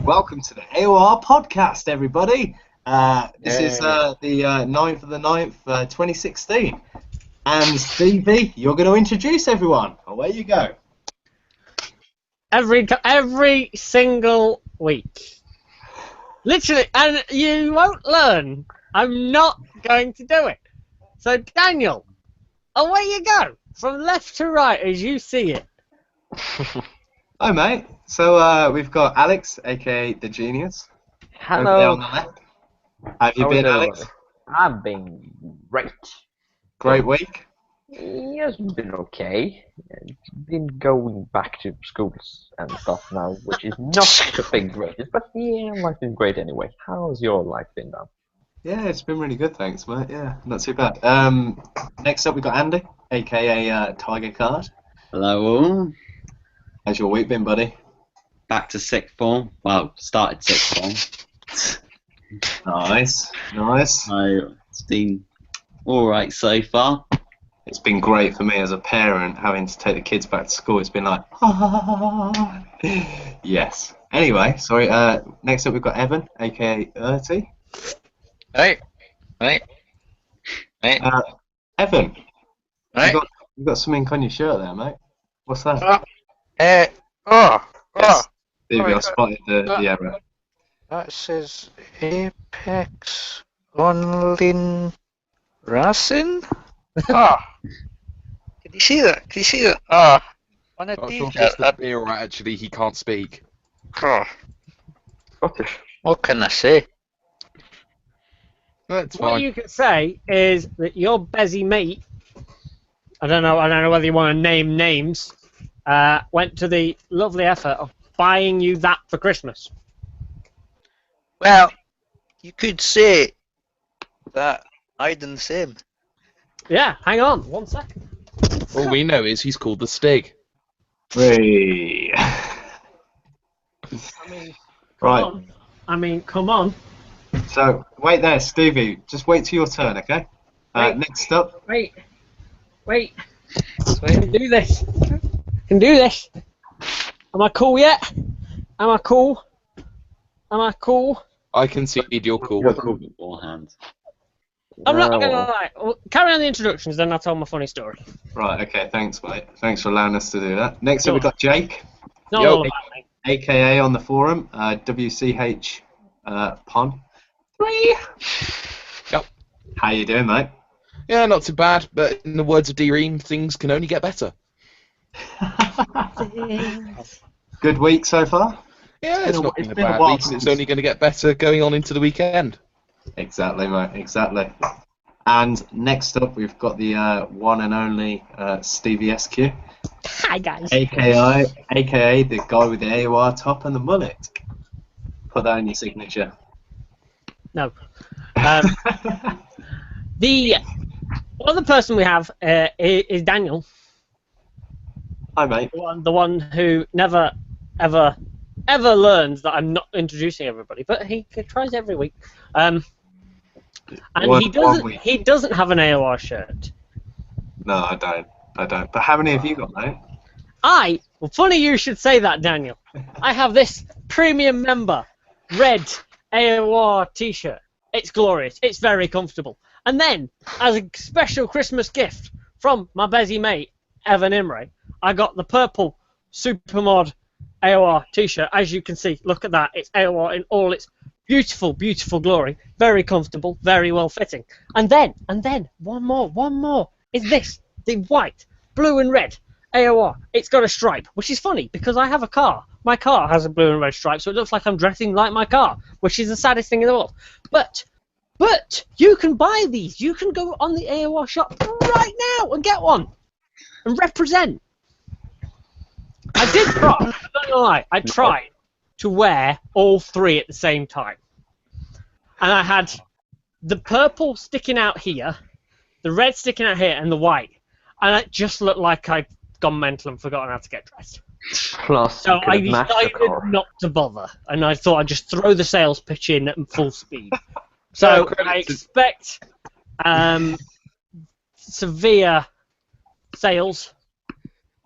Welcome to the AOR Podcast, everybody. This is the 9th of the 9th, 2016. And Stevie, you're going to introduce everyone. Away you go. Every single week. Literally, and you won't learn. I'm not going to do it. So, Daniel, away you go. From left to right as you see it. Hi, mate. So, we've got Alex, a.k.a. The Genius. Hello. Over there on the left. How have you been, Alex? I've been great. Great week? Yes, been okay. Been going back to schools and stuff now, which is not the big greatest, but yeah, life's been great anyway. How's your life been now? Yeah, it's been really good, thanks, mate. Yeah, not too bad. Next up, we've got Andy, a.k.a. Tiger Card. Hello all. How's your week been, buddy? Back to sixth form. Well, started sixth form. Nice. So it's been alright so far. It's been great for me as a parent having to take the kids back to school. It's been like, yes. Anyway, sorry. Next up we've got Evan, aka Erty. Hey. Evan, Hey. you got something on your shirt there, mate. What's that? Yes. Stevie, I spotted the error. That says Apex Online Racing. Can you see that? On a Just a beer, actually, he can't speak. Scottish. What can I say? That's What fine. you can say is that your busy mate, I don't know whether you want to name names, went to the lovely effort of buying you that for Christmas. Well, you could say that I done the same. Yeah, hang on, 1 second. All we know is he's called the Stig. Hey. Come on. So, wait there, Stevie. Just wait till your turn, okay? Wait. Next up. Wait. I can do this. Am I cool yet? Am I cool? I concede you're cool. You're cool beforehand. I'm not going to lie. Well, carry on the introductions, then I'll tell my funny story. Right, okay, thanks, mate. Thanks for allowing us to do that. Next up, we've got Jake, Not Yo. all about me. a.k.a. on the forum, WCH Pon. 3. Yep. How you doing, mate? Yeah, not too bad, but in the words of D-Ream, things can only get better. Good week so far? Yeah, it's not it's been a been a bad while week, and since- it's only going to get better going on into the weekend. Exactly, mate, exactly. And next up, we've got the one and only Stevie SQ, Hi, guys. a.k.a. the guy with the AOR top and the mullet. Put that in your signature. No. The other person we have is Daniel, Hi, mate. the one who never, ever learns that I'm not introducing everybody, but he tries every week. And One week. he doesn't have an AOR shirt. No, I don't. But how many have you got, mate? Well, funny you should say that, Daniel. I have this premium member red AOR t-shirt. It's glorious. It's very comfortable. And then, as a special Christmas gift from my busy mate, Evan Imre, I got the purple Supermod AOR t-shirt. As you can see, look at that. It's AOR in all its beautiful, beautiful glory. Very comfortable, very well fitting. And then, one more is this. The white, blue and red AOR. It's got a stripe, which is funny because I have a car. My car has a blue and red stripe, so it looks like I'm dressing like my car, which is the saddest thing in the world. But you can buy these. You can go on the AOR shop right now and get one and represent. I did try. I'm not gonna lie. I tried to wear all three at the same time, and I had the purple sticking out here, the red sticking out here, and the white, and it just looked like I'd gone mental and forgotten how to get dressed. Plus, So you could I have matched the decided car. not to bother, and I thought I'd just throw the sales pitch in at full speed. So I expect severe sales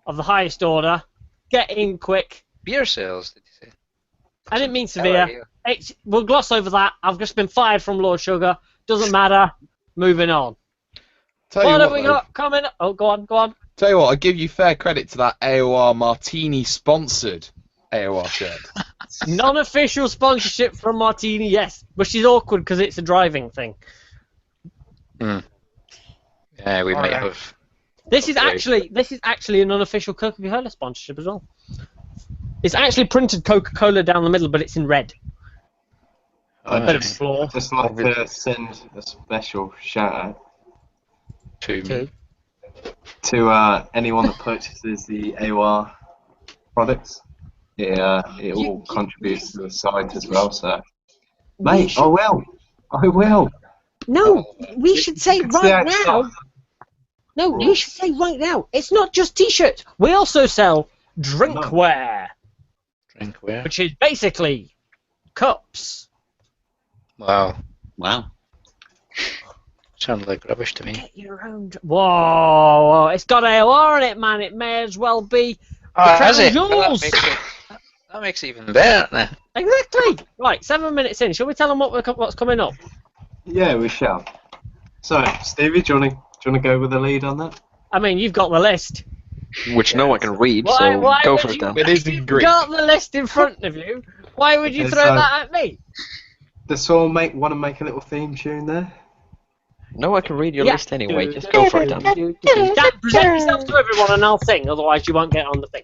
of the highest order. Get in quick. Beer sales, did you say? I didn't mean severe. We'll gloss over that. I've just been fired from Lord Sugar. Doesn't matter. Moving on. What have we got coming? Oh, go on. Tell you what, I give you fair credit to that AOR Martini sponsored AOR shirt. Non-official sponsorship from Martini, yes, which is awkward because it's a driving thing. Yeah, we might have. This is actually an unofficial Coca-Cola sponsorship as well. It's actually printed Coca-Cola down the middle, but it's in red. Bit of flaw. Just like to send a special shout out To to anyone that purchases the AOR products. It all contributes to the site as well. So, mate, I will. No, we should say right now. No, we should say right now. It's not just T-shirts. We also sell drinkware. Drinkware? Which is basically cups. Wow. Sounds like rubbish to me. Get your own. Whoa! It's got AOR in it, man. It may as well be. Has it? Well, that makes it even better now. Exactly. Right, 7 minutes in. Shall we tell them what's coming up? Yeah, we shall. So, Stevie, do you want to go with the lead on that? I mean, you've got the list. Which no one can read, Why so go would for it, Dan. It is in Greek. You've got the list in front of you. Why would you throw that at me? Does someone want to make a little theme tune there? No one can read your list anyway. Just go for it, Dan. Dan, present yourself to everyone and I'll sing, otherwise you won't get on the thing.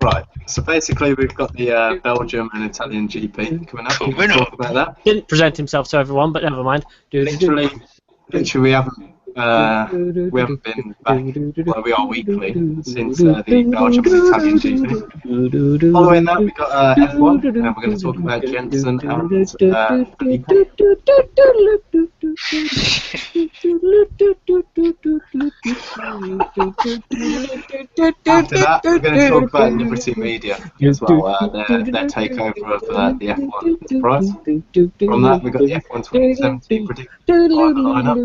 Right. So basically, we've got the Belgium and Italian GP coming up. We'll talk about that. Didn't present himself to everyone, but never mind. Literally, we haven't been back. Well, we are weekly since the Belgium and Italian GP. Following that, we got F1, and we're going to talk about Jensen and After that, we're going to talk about Liberty Media as well, their takeover of the F1 Enterprise. From that, we got the F1 2017 prediction lineup.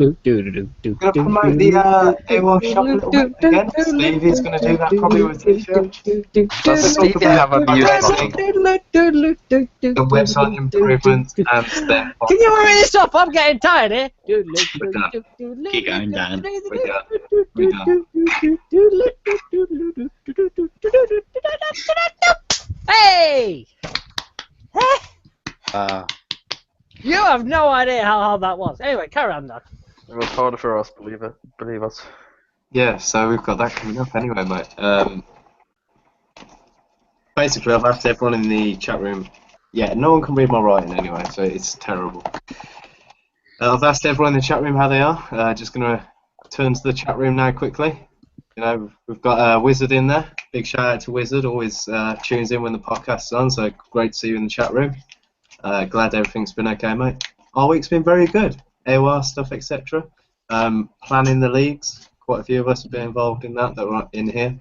We're going to promote the AOR shop a little bit again. Stevie's going to do that probably with T-shirts. Does Stevie have a view from the website improvements and then... Can you hurry this up? I'm getting tired here. We're done. Keep going, Dan. We're done. Hey! You have no idea how hard that was. Anyway, carry on, Dan. It was harder for us, believe us. Yeah, so we've got that coming up anyway, mate. Basically, I've asked everyone in the chat room. Yeah, no one can read my writing anyway, so it's terrible. I've asked everyone in the chat room how they are. Just going to turn to the chat room now quickly. You know, we've got Wizard in there. Big shout out to Wizard. Always tunes in when the podcast's on, so great to see you in the chat room. Glad everything's been okay, mate. Our week's been very good. AOR stuff, etc. Planning the leagues. Quite a few of us have been involved in that are in here.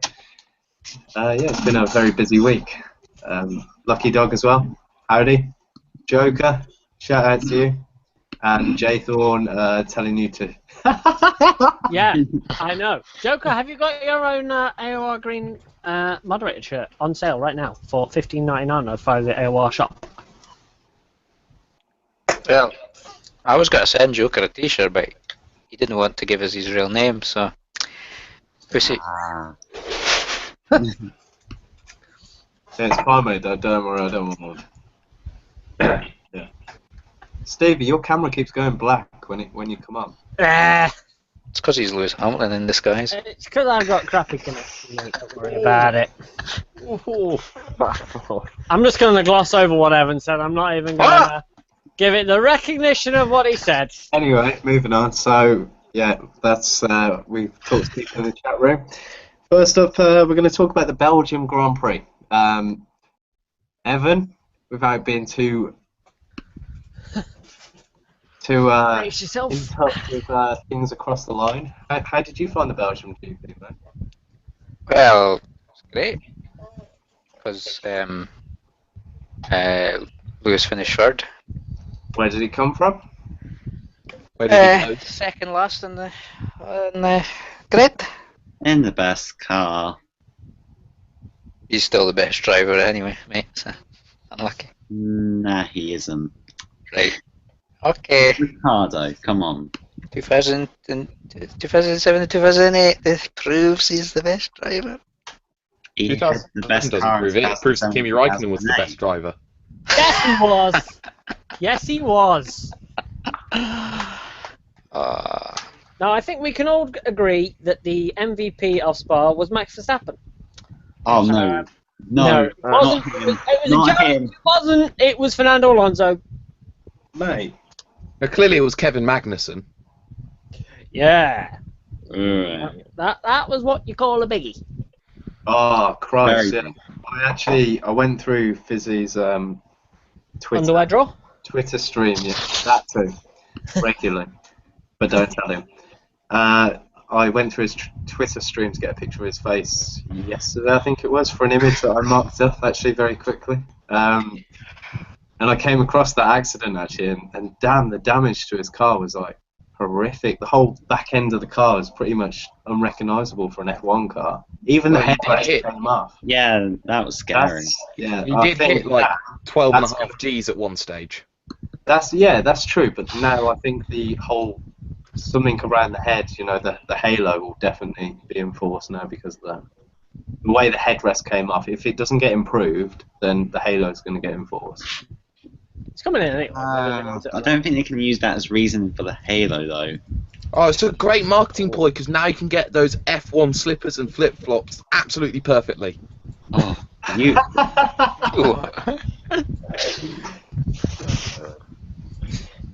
Yeah, it's been a very busy week. Lucky Dog as well. Howdy. Joker, shout out to you. And Jay Thorne telling you to... Yeah, I know. Joker, have you got your own AOR Green moderated shirt on sale right now for $15.99 via the AOR shop? Well, I was going to send Joker a t-shirt, but he didn't want to give us his real name, so... Pussy. Yeah, it's fine, mate. Don't worry, I don't want one. Yeah. Stevie, your camera keeps going black when you come on. It's because he's Lewis Hamilton in disguise. It's because I've got crappy connection, mate. Don't worry about it. I'm just going to gloss over what Evan said. I'm not even going to give it the recognition of what he said. Anyway, moving on. So, yeah, that's we've talked to people in the chat room. First up, we're going to talk about the Belgium Grand Prix. Evan, without being too Brace yourself. in touch with things across the line, how did you find the Belgium GP, man? Well, it's great. Because Lewis finished third. Where did he come from? Where did he go? Second last in the grid. In the best car. He's still the best driver anyway, mate. So unlucky. Nah, he isn't. Right. Okay. Ricardo, come on. 2007 to 2008. This proves he's the best driver. He had 2000 the best doesn't car prove in it. It proves that 2007, Kimi Räikkönen was the 2008. best driver. Yes, he was. Yes, he was. Now, I think we can all agree that the MVP of Spa was Max Verstappen. Oh no, No, it wasn't. not him. It was Not a joke. him. It wasn't. It was Fernando Alonso. Mate. Now, clearly, it was Kevin Magnussen. Yeah. Right. That was what you call a biggie. Oh, Christ, Very yeah. I went through Fizzy's Underwear draw? Twitter stream, yeah, that too, regularly, but don't tell him. I went through his Twitter stream to get a picture of his face yesterday, I think it was, for an image that I marked up actually very quickly. And I came across that accident actually, and damn, the damage to his car was like horrific. The whole back end of the car is pretty much unrecognisable for an F1 car. Even the Well, headrest came off. Yeah, that was scary. Yeah, He I did think hit like that- 12.5 Gs at one stage. that's true. But now I think the whole something around the head, you know, the halo will definitely be enforced now because of that. The way the headrest came off. If it doesn't get improved, then the halo is going to get enforced. It's coming in anyway. I don't think they can use that as reason for the halo though. Oh, it's a great marketing ploy because now you can get those F1 slippers and flip-flops absolutely perfectly. Oh, you.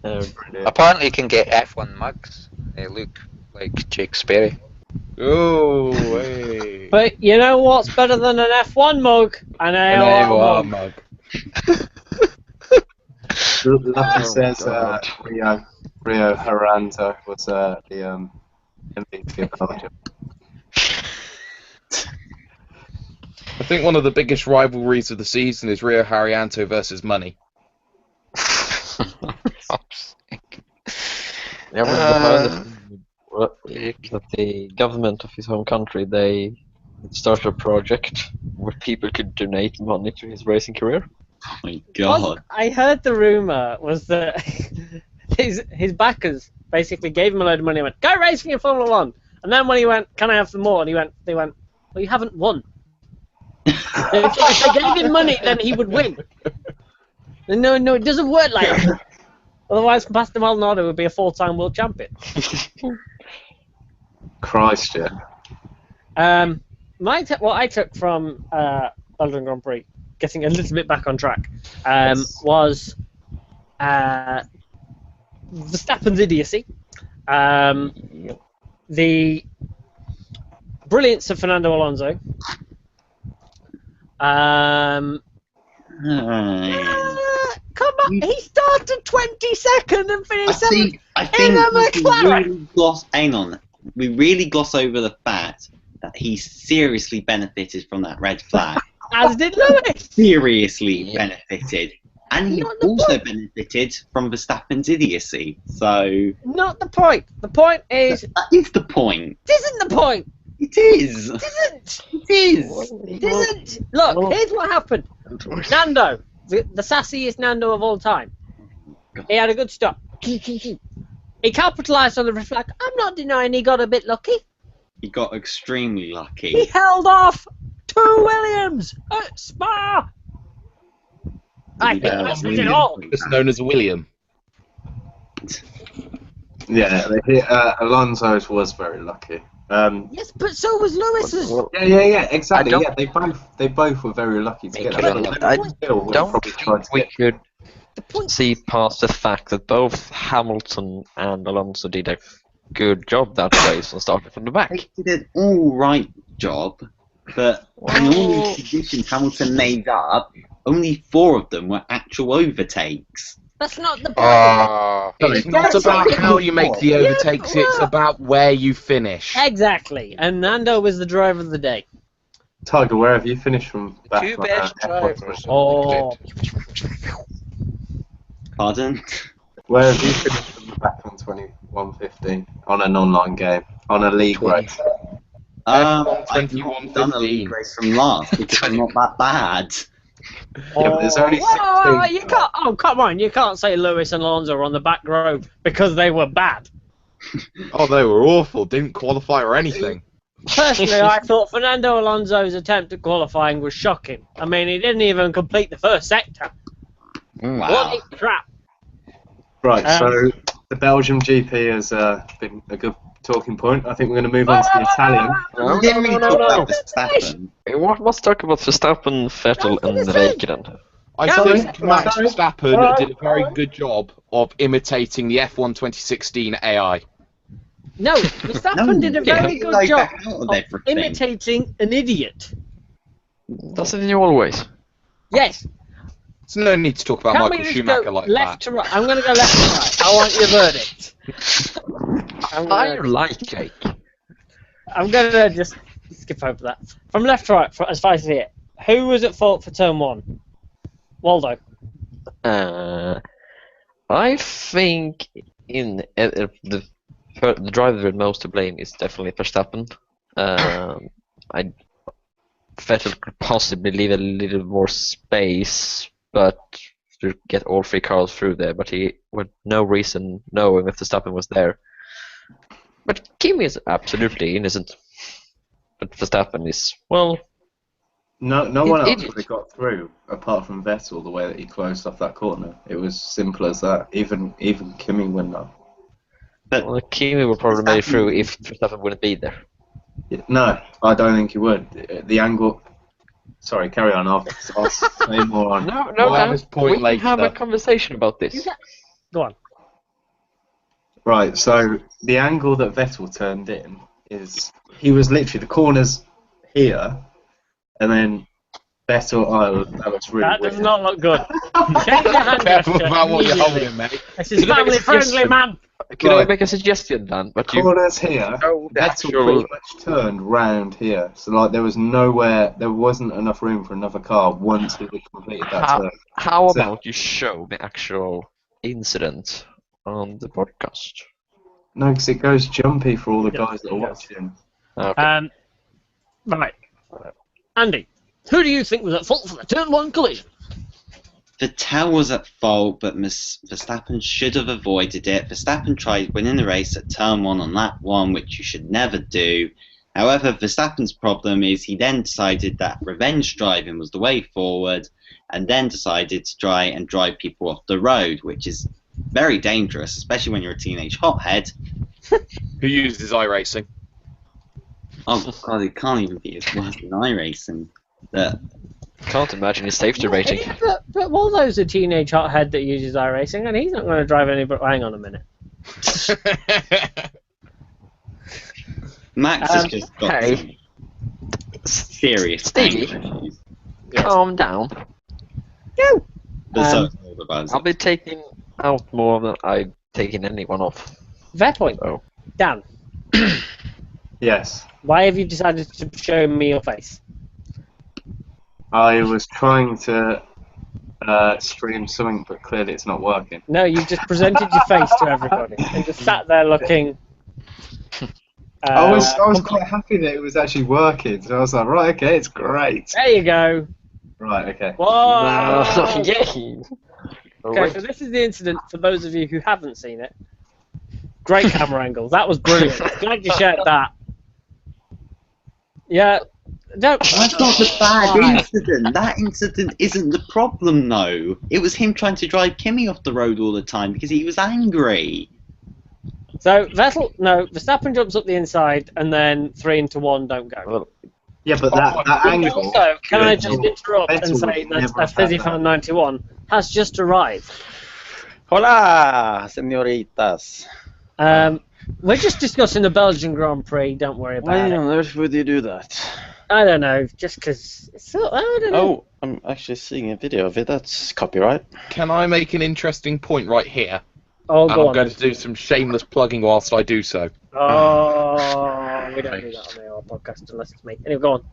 Apparently, you can get F1 mugs. They look like Jake Sperry. Oh, hey. But you know what's better than an F1 mug? An AOR mug. mug. Lucky says God. Rio Haranto was the MVP of Belgium. I think one of the biggest rivalries of the season is Rio Haryanto versus Money. That the government of his home country, they started a project where people could donate money to his racing career. Oh my god. I heard the rumor was that his backers basically gave him a load of money and went, "Go racing in Formula One." And then when he went, "Can I have some more?" and they went, "Well, you haven't won." If they gave him money, then he would win. No, it doesn't work like that. Otherwise, Pastor Maldonado would be a 4-time world champion. Christ, yeah. What I took from Belgian Grand Prix, getting a little bit back on track, was Verstappen's idiocy, the brilliance of Fernando Alonso. Come on, he started 22nd and finished 7th I in think a we McLaren. We really gloss over the fact that he seriously benefited from that red flag. As did Lewis. Seriously benefited. And he Not the also point. benefited from Verstappen's idiocy. So Not the point. The point is, that is the point. it isn't the point. It is. It isn't. It is. It isn't. Look, here's what happened. Nando, the sassiest Nando of all time. He had a good stop. He capitalised on the red flag. I'm not denying he got a bit lucky. He got extremely He lucky. held off 2 Williams at Spa. I think that's it all. It's known as a William. Yeah, Alonso's was very lucky. Yes, but so was Lewis's. Yeah, exactly. I don't- Yeah, they both were very lucky to Make get it that. look- I Still would don't probably tried think to we get. could The point. see past the fact that both Hamilton and Alonso did a good job that race and started from the back. They did an alright job, but in all the conditions Hamilton made up, only 4 of them were actual overtakes. That's not the point. It's not about how you make the overtakes, it's about where you finish. Exactly. And Nando was the driver of the day. Tiger, where have you finished from back? Two on, best F1? drivers. Oh. Pardon? Where have you finished from back on 21.15 on an online game, on a league race? I've not done a league race from last because I'm not that bad. Yeah, but there's only 16. You can't. Oh, come on! You can't say Lewis and Alonso are on the back row because they were bad. Oh, they were awful. Didn't qualify or anything. Personally, I thought Fernando Alonso's attempt at qualifying was shocking. I mean, he didn't even complete the first sector. Wow. What a crap! Right, so the Belgium GP has been a good talking point. I think we're going to move on to the Italian. No. Verstappen. Let's talk about Verstappen, Vettel, and Räikkönen. I think Max Verstappen did a very good job of imitating the F1 2016 AI. No, Verstappen did a very good like job that out of of everything. imitating an idiot. Doesn't he always? Yes. There's no need to talk about Can we Michael just Schumacher go like left that. to right? I'm going to go left to right. I want your verdict. I like cake. I'm going to just skip over that. From left to right, as far as I see it, who was at fault for turn 1? Waldo. I think the driver with most to blame is definitely Verstappen. Vettel could possibly leave a little more space, but to get all 3 cars through there, but he with no reason knowing if Verstappen was there. But Kimi is absolutely innocent. But Verstappen is, well... No one else would have got through apart from Vettel the way that he closed off that corner. It was simple as that. Even Kimi wouldn't have. But Well, Kimi would probably made it through if Verstappen wouldn't be there. No, I don't think he would. The angle. Sorry, carry on. I'll say more on. No, We'll have his point we can have a later. conversation about this. Go on. Right, so the angle that Vettel turned in is he was literally the corners here, and then Vettel. Oh, that looks really That weird. does not look good. Change your hand Careful gesture about what you're immediately. holding, mate. This is family friendly, man. Can I Right. make a suggestion, Dan? But you Corners here. know the Vettel actual... pretty much turned round here, so like there wasn't enough room for another car once he had completed that turn. How So- about you show the actual incident on the podcast? No, because it goes jumpy for all the Yeah, guys that are it does. watching. Okay. Right. Andy, who do you think was at fault for the turn 1 collision? Vettel was at fault, but Verstappen should have avoided it. Verstappen tried winning the race at turn 1 on lap 1, which you should never do. However, Verstappen's problem is he then decided that revenge driving was the way forward, and then decided to try and drive people off the road, which is very dangerous, especially when you're a teenage hothead. Who uses iRacing? Oh god, it can't even be as worse than iRacing. That Can't imagine his safety rating. Yeah, but Waldo's a teenage hothead that uses iRacing, and he's not going to drive any. But hang on a minute. Max has just got hey. some serious Stevie. anger issues. Calm down. There's Um, something all about I'll it. be taking out more than I've taken anyone off. Fair point. Oh. Dan, Yes, why have you decided to show me your face? I was trying to stream something, but clearly it's not working. No, you just presented your face to everybody and just sat there looking. I was quite happy that it was actually working, so I was like, right, okay, it's great. There you go. Right, okay. Whoa! Yay! Okay, so this is the incident for those of you who haven't seen it. Great camera angles. That was brilliant. Glad you shared that. Yeah. Don't. That's not a bad incident. That incident isn't the problem, though. It was him trying to drive Kimi off the road all the time because he was angry. So Verstappen jumps up the inside, and then 3 into 1 don't go. Well, Yeah, but that angle. Also, can I just interrupt and Vettel say would that never a have Fizzy had Fan that. 91 has just arrived. Hola, señoritas. We're just discussing the Belgian Grand Prix. Don't worry Why about it. on earth would you do that? I don't know, just because. I don't know. Oh, I'm actually seeing a video of it. That's copyright. Can I make an interesting point right here? Oh, And go I'm on. going to do some shameless plugging whilst I do so. Oh, we don't do that on the AOR podcast unless it's me. Anyway, go on.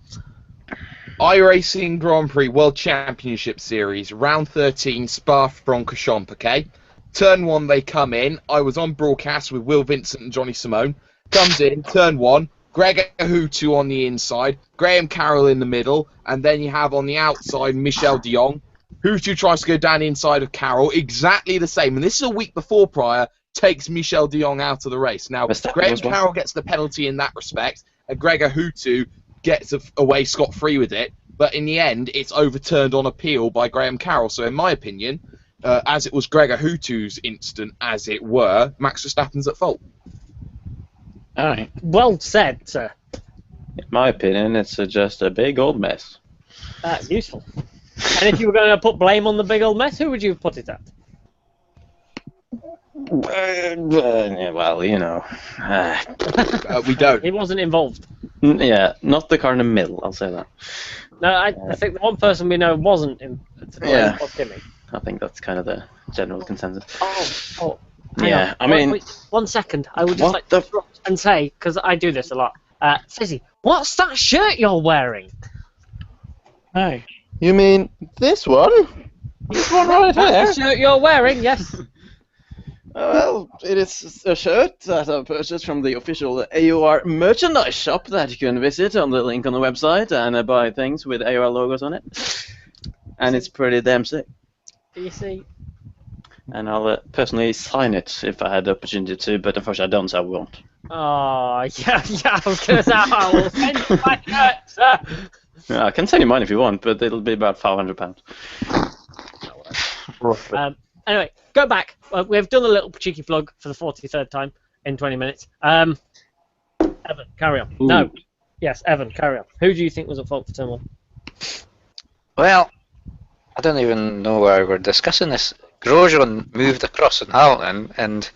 iRacing Grand Prix World Championship Series, round 13, Spa-Francorchamps, okay? Turn 1, they come in. I was on broadcast with Will Vincent and Johnny Simone. Comes in, turn 1, Gregor Hutu on the inside, Graham Carroll in the middle, and then you have on the outside Michel de Jong. Hutu tries to go down the inside of Carroll, exactly the same. And this is a week before Pryor takes Michel de Jong out of the race. Now, Graham Carroll gets the penalty in that respect, and Gregor Hutu gets away scot-free with it. But in the end, it's overturned on appeal by Graham Carroll. So in my opinion, as it was Gregor Hutu's incident, as it were, Max Verstappen's at fault. All right. Well said, sir. In my opinion, it's just a big old mess. That's useful. And if you were going to put blame on the big old mess, who would you have put it at? Well, you know. We don't. He wasn't involved. Yeah, not the car in the middle, I'll say that. No, I think the one person we know wasn't in. Yeah. Was Kimmy. I think that's kind of the general consensus. Oh. Hang Yeah, on. I mean... Wait, 1 second. I would just like to interrupt and say, because I do this a lot. Fizzy, what's that shirt you're wearing? Hey. You mean this one? This one right That's here? the shirt you're wearing, yes. Well, it is a shirt that I purchased from the official AOR merchandise shop that you can visit on the link on the website and buy things with AOR logos on it. And it's pretty damn sick. You see? And I'll personally sign it if I had the opportunity to, but unfortunately I don't, so I won't. Oh, yeah, I was going to say, I will send you my shirt, sir. Yeah, I can send you mine if you want, but it'll be about £500. Anyway, go back. We've done a little cheeky plug for the 43rd time in 20 minutes. Evan, carry on. Ooh. No. Yes, Evan, carry on. Who do you think was at fault for turn 1? Well, I don't even know why we're discussing this. Grosjean moved across on Hamilton and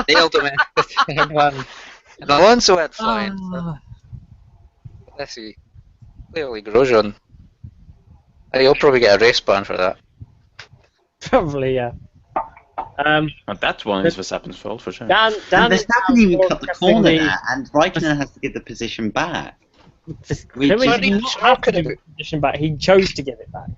nailed him in the turn 1. And Alonso went flying. So, let's see. Clearly Grosjean. He'll probably get a race ban for that. Probably, yeah. But that one is Verstappen's fault for sure. Dan And is Verstappen even cut the corner broadcasting there, and Raikkonen has to get the position back. He did not have to give the position back. He chose to give it back.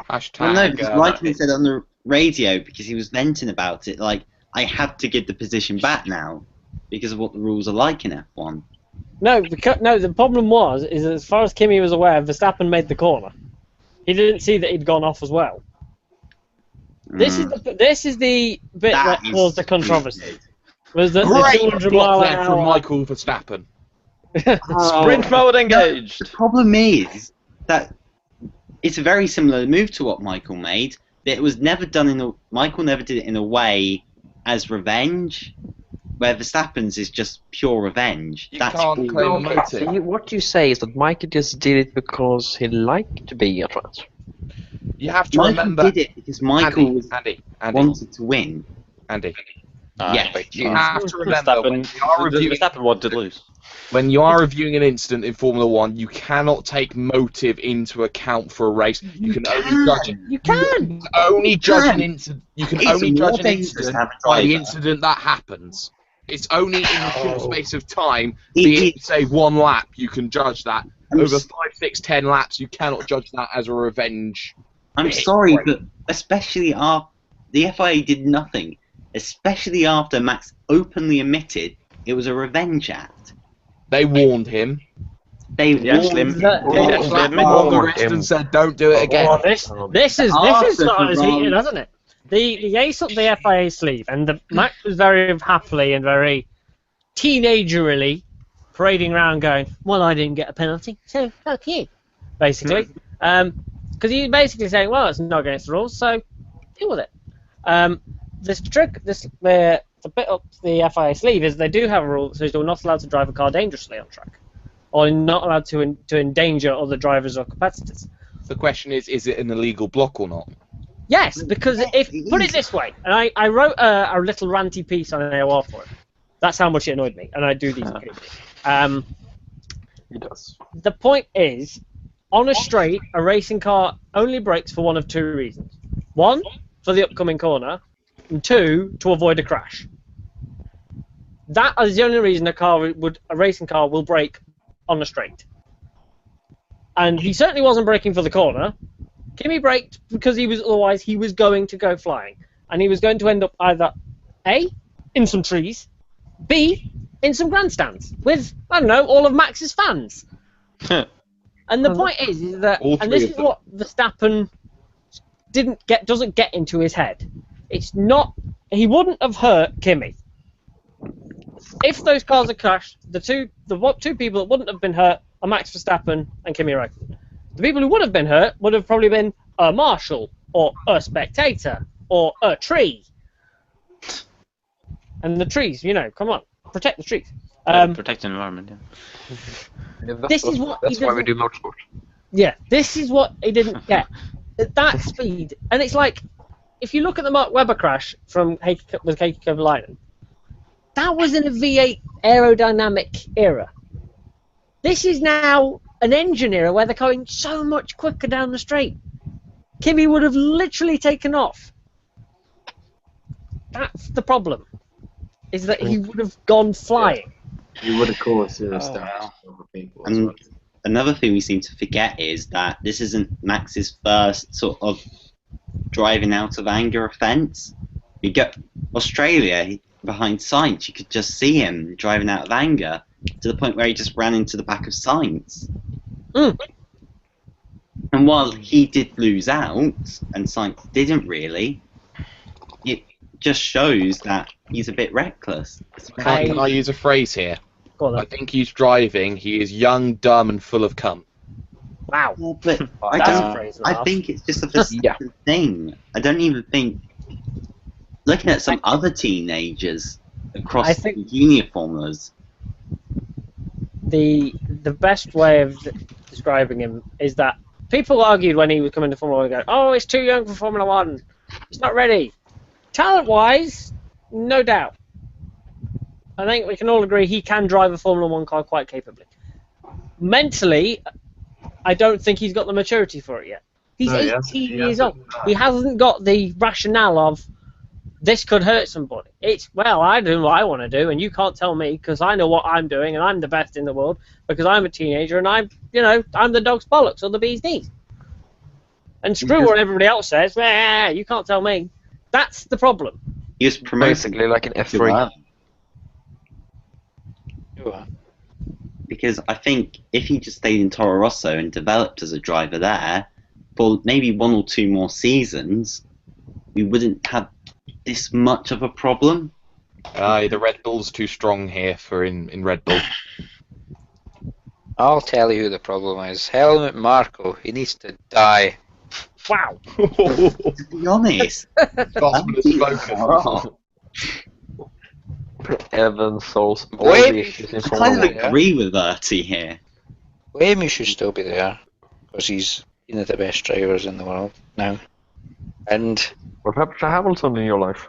Hashtag. Well, no, because Raikkonen said on the radio, because he was venting about it, like, I have to give the position back now because of what the rules are like in F1. No, the problem is as far as Kimi was aware, Verstappen made the corner. He didn't see that he'd gone off as well. This is the bit that caused the controversy. Was that the Great 200 block mile there an from hour? Michael Verstappen. Sprint mode engaged! The problem is that it's a very similar move to what Michael made. That it was never done Michael never did it in a way as revenge, where Verstappen's is just pure revenge. You That's can't all claim a wrong. motive. So what you say is that Mikey just did it because he liked to be a trans. You have to Michael remember. did it because Michael Andy. wanted to win. Andy. Yes. You have to remember when you are reviewing, Verstappen wanted to lose. when you are reviewing an incident in Formula One, you cannot take motive into account for a race. You can only judge it. You can. You can only judge an incident. You can It's only more judge an dangerous incident to have a by the driver. incident that happens. It's only in a short space of time, It- be it say 1 lap, you can judge that. I'm Over s- 5, 6, 10 laps, you cannot judge that as a revenge. I'm Yeah, sorry, right. but especially after the FIA did nothing, especially after Max openly admitted it was a revenge act. They warned him. They Yes, warned Lim. him. They Yes, slapped him Lim. on the warned wrist him. and said, "Don't do it again." Well, this is not as heated, hasn't it? The ace up the FIA sleeve, and Max was very happily and very teenagerly parading around, going, "Well, I didn't get a penalty, so fuck you," basically, because he's basically saying, "Well, it's not against the rules, so deal with it." The bit up the FIA sleeve is they do have a rule that says you're not allowed to drive a car dangerously on track, or you're not allowed to endanger other drivers or competitors. The question is it an illegal block or not? Yes, because if put it this way, and I wrote a little ranty piece on AOR for it. That's how much it annoyed me, and I do these occasionally. He does. The point is, on a straight, a racing car only brakes for one of 2 reasons. 1, for the upcoming corner, and 2, to avoid a crash. That is the only reason a racing car will brake on a straight. And he certainly wasn't braking for the corner. Kimi braked because otherwise he was going to go flying, and he was going to end up either A, in some trees, B, in some grandstands with, I don't know, all of Max's fans. And the point is that, All and three this of is them. what Verstappen doesn't get into his head. It's not, he wouldn't have hurt Kimi. If those cars had crashed, the two people that wouldn't have been hurt are Max Verstappen and Kimi Räikkönen. The people who would have been hurt would have probably been a marshal, or a spectator, or a tree. And the trees, come on, protect the trees. Protect the environment, yeah. This is what That's he why we doesn't- do motorsport. Yeah, this is what he didn't get. At that speed, and it's like, if you look at the Mark Webber crash from Heikki Kovalainen, that was in a V8 aerodynamic era. This is now an engine era where they're going so much quicker down the straight. Kimi would have literally taken off. That's the problem, is that he would have gone flying. You would have caused serious Oh, damage wow. to other people as well. And another thing we seem to forget is that this isn't Max's first sort of driving out of anger offence. You get Australia behind Sainz, you could just see him driving out of anger to the point where he just ran into the back of Sainz. Mm. And while he did lose out, and Sainz didn't really, it just shows that he's a bit reckless. Can I use a phrase here? Go on I then. think he's driving. He is young, dumb, and full of cum. Wow. Well, but That's a don't. phrase and a I half. think it's just a Verstappen thing. I don't even think. Looking at some other teenagers across I think- the junior formulas, The best way of describing him is that people argued when he was coming to Formula 1, oh, he's too young for Formula 1. He's not ready. Talent-wise, no doubt. I think we can all agree he can drive a Formula 1 car quite capably. Mentally, I don't think he's got the maturity for it yet. He's No, 18 he years hasn't. old. He hasn't got the rationale of, this could hurt somebody. It's, well, I do what I want to do, and you can't tell me because I know what I'm doing, and I'm the best in the world because I'm a teenager, and I'm the dog's bollocks or the bee's knees. And screw what everybody else says. You can't tell me. That's the problem. he was promoted Basically like an to F3. earn. Sure. Because I think if he just stayed in Toro Rosso and developed as a driver there for maybe 1 or 2 more seasons, we wouldn't have this much of a problem. The Red Bull's too strong here for in Red Bull. I'll tell you who the problem is. Helmut Marko, he needs to die. Wow. To be honest, Gospel is spoken. Evan solves all Wait, the issues in I Formula kind of 1. yeah. agree with Bertie here. Wayne should still be there, because he's one of the best drivers in the world now. And What happened to Hamilton in your life?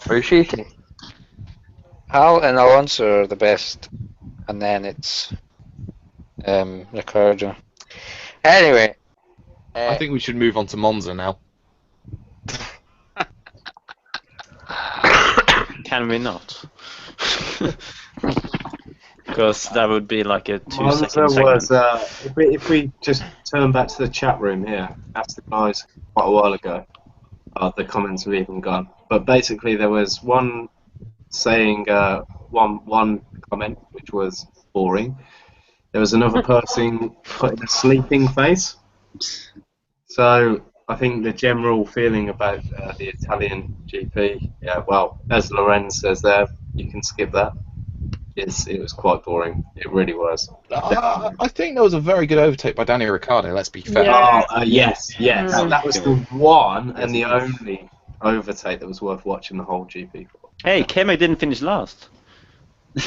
Are you cheating? Hal and Alonso are the best, and then it's Ricciardo. Anyway, I think we should move on to Monza now. Can we not? Because that would be like a 2-second Monza segment. was, if we just turn back to the chat room here, asked the guys quite a while ago. The comments have even gone. But basically there was one saying, one comment which was boring. There was another person putting a sleeping face. So I think the general feeling about the Italian GP, yeah, well, as Lorenz says there, you can skip that. It was quite boring. It really was. I think there was a very good overtake by Daniel Ricciardo, let's be fair. Yeah. Yes. Mm. That was the one and the only overtake that was worth watching the whole GP for. Hey, Kimi didn't finish last. It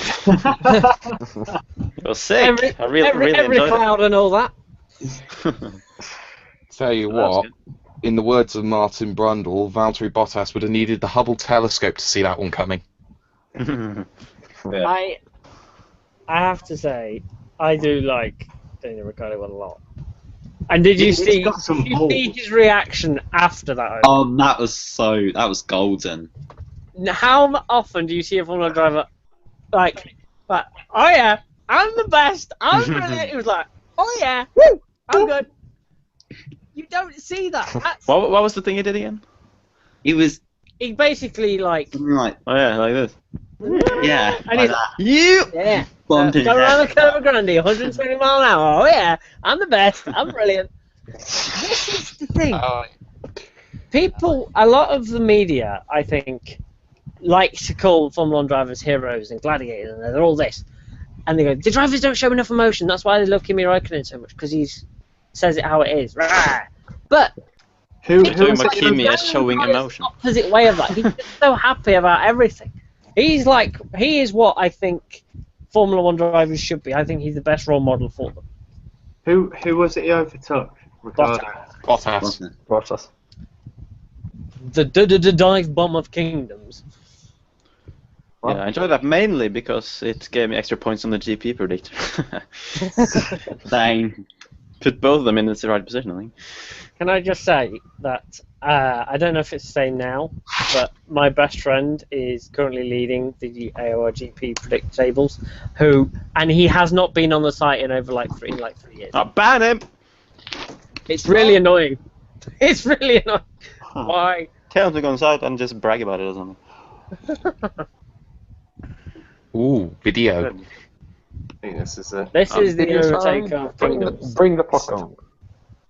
was sick. Every, I really every enjoyed cloud and all that. it. Tell you That was what, in the words of Martin Brundle, Valtteri Bottas would have needed the Hubble telescope to see that one coming. good. I have to say, I do like Daniel Ricciardo a lot. And did you He's see? got some Did you see balls. his reaction after that? That was golden. How often do you see a Formula 1 driver like, oh yeah, I'm the best. I'm brilliant. It was like, oh yeah, woo, I'm good. You don't see that. That's, What was the thing he did again? It was he basically like something like Oh yeah, like this. Yeah. And he's You. yeah. Bumping Go around the head. curve of Grundy, 120 mile an hour. Oh yeah, I'm the best. I'm brilliant. This is the thing. People, a lot of the media, I think, likes to call Formula 1 drivers heroes and gladiators, and they're all this. And they go, the drivers don't show enough emotion. That's why they love Kimi Räikkönen so much, because he says it how it is. Rah! But Who Talking is about it? Kimi as showing Ryan's emotion. the opposite way of that. He's just so happy about everything. He is what I think Formula 1 drivers should be. I think he's the best role model for them. Who was it he overtook? Ricardo. Bottas. Bottas. The dive bomb of kingdoms. Yeah, I enjoyed that mainly because it gave me extra points on the GP predictor. Same. Put both of them in the right position, I think. Can I just say that I don't know if it's the same now, but my best friend is currently leading the AOR GP predict tables, and he has not been on the site in over like 3 years. Oh, ban him! It's really annoying. It's really annoying. Why? Tell him to go inside and just brag about it or something. Ooh, video. I think this is it. This is the Video overtake time. of Kingdoms. Bring the puck on.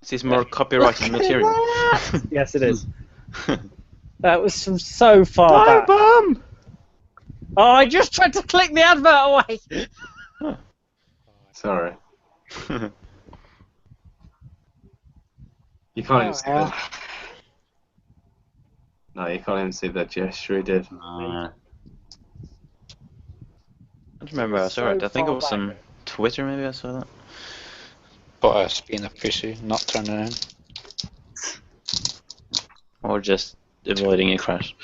This is more copyrighted material. Yes, it is. That was from so far back. bomb! Oh, I just tried to click the advert away. Sorry. You can't even see hell. that. No, you can't even see that gesture he did. Uh, I don't remember I saw it. I think it was on Twitter maybe I saw that. Bottas being a pussy, not turning in. Or just avoiding a crash.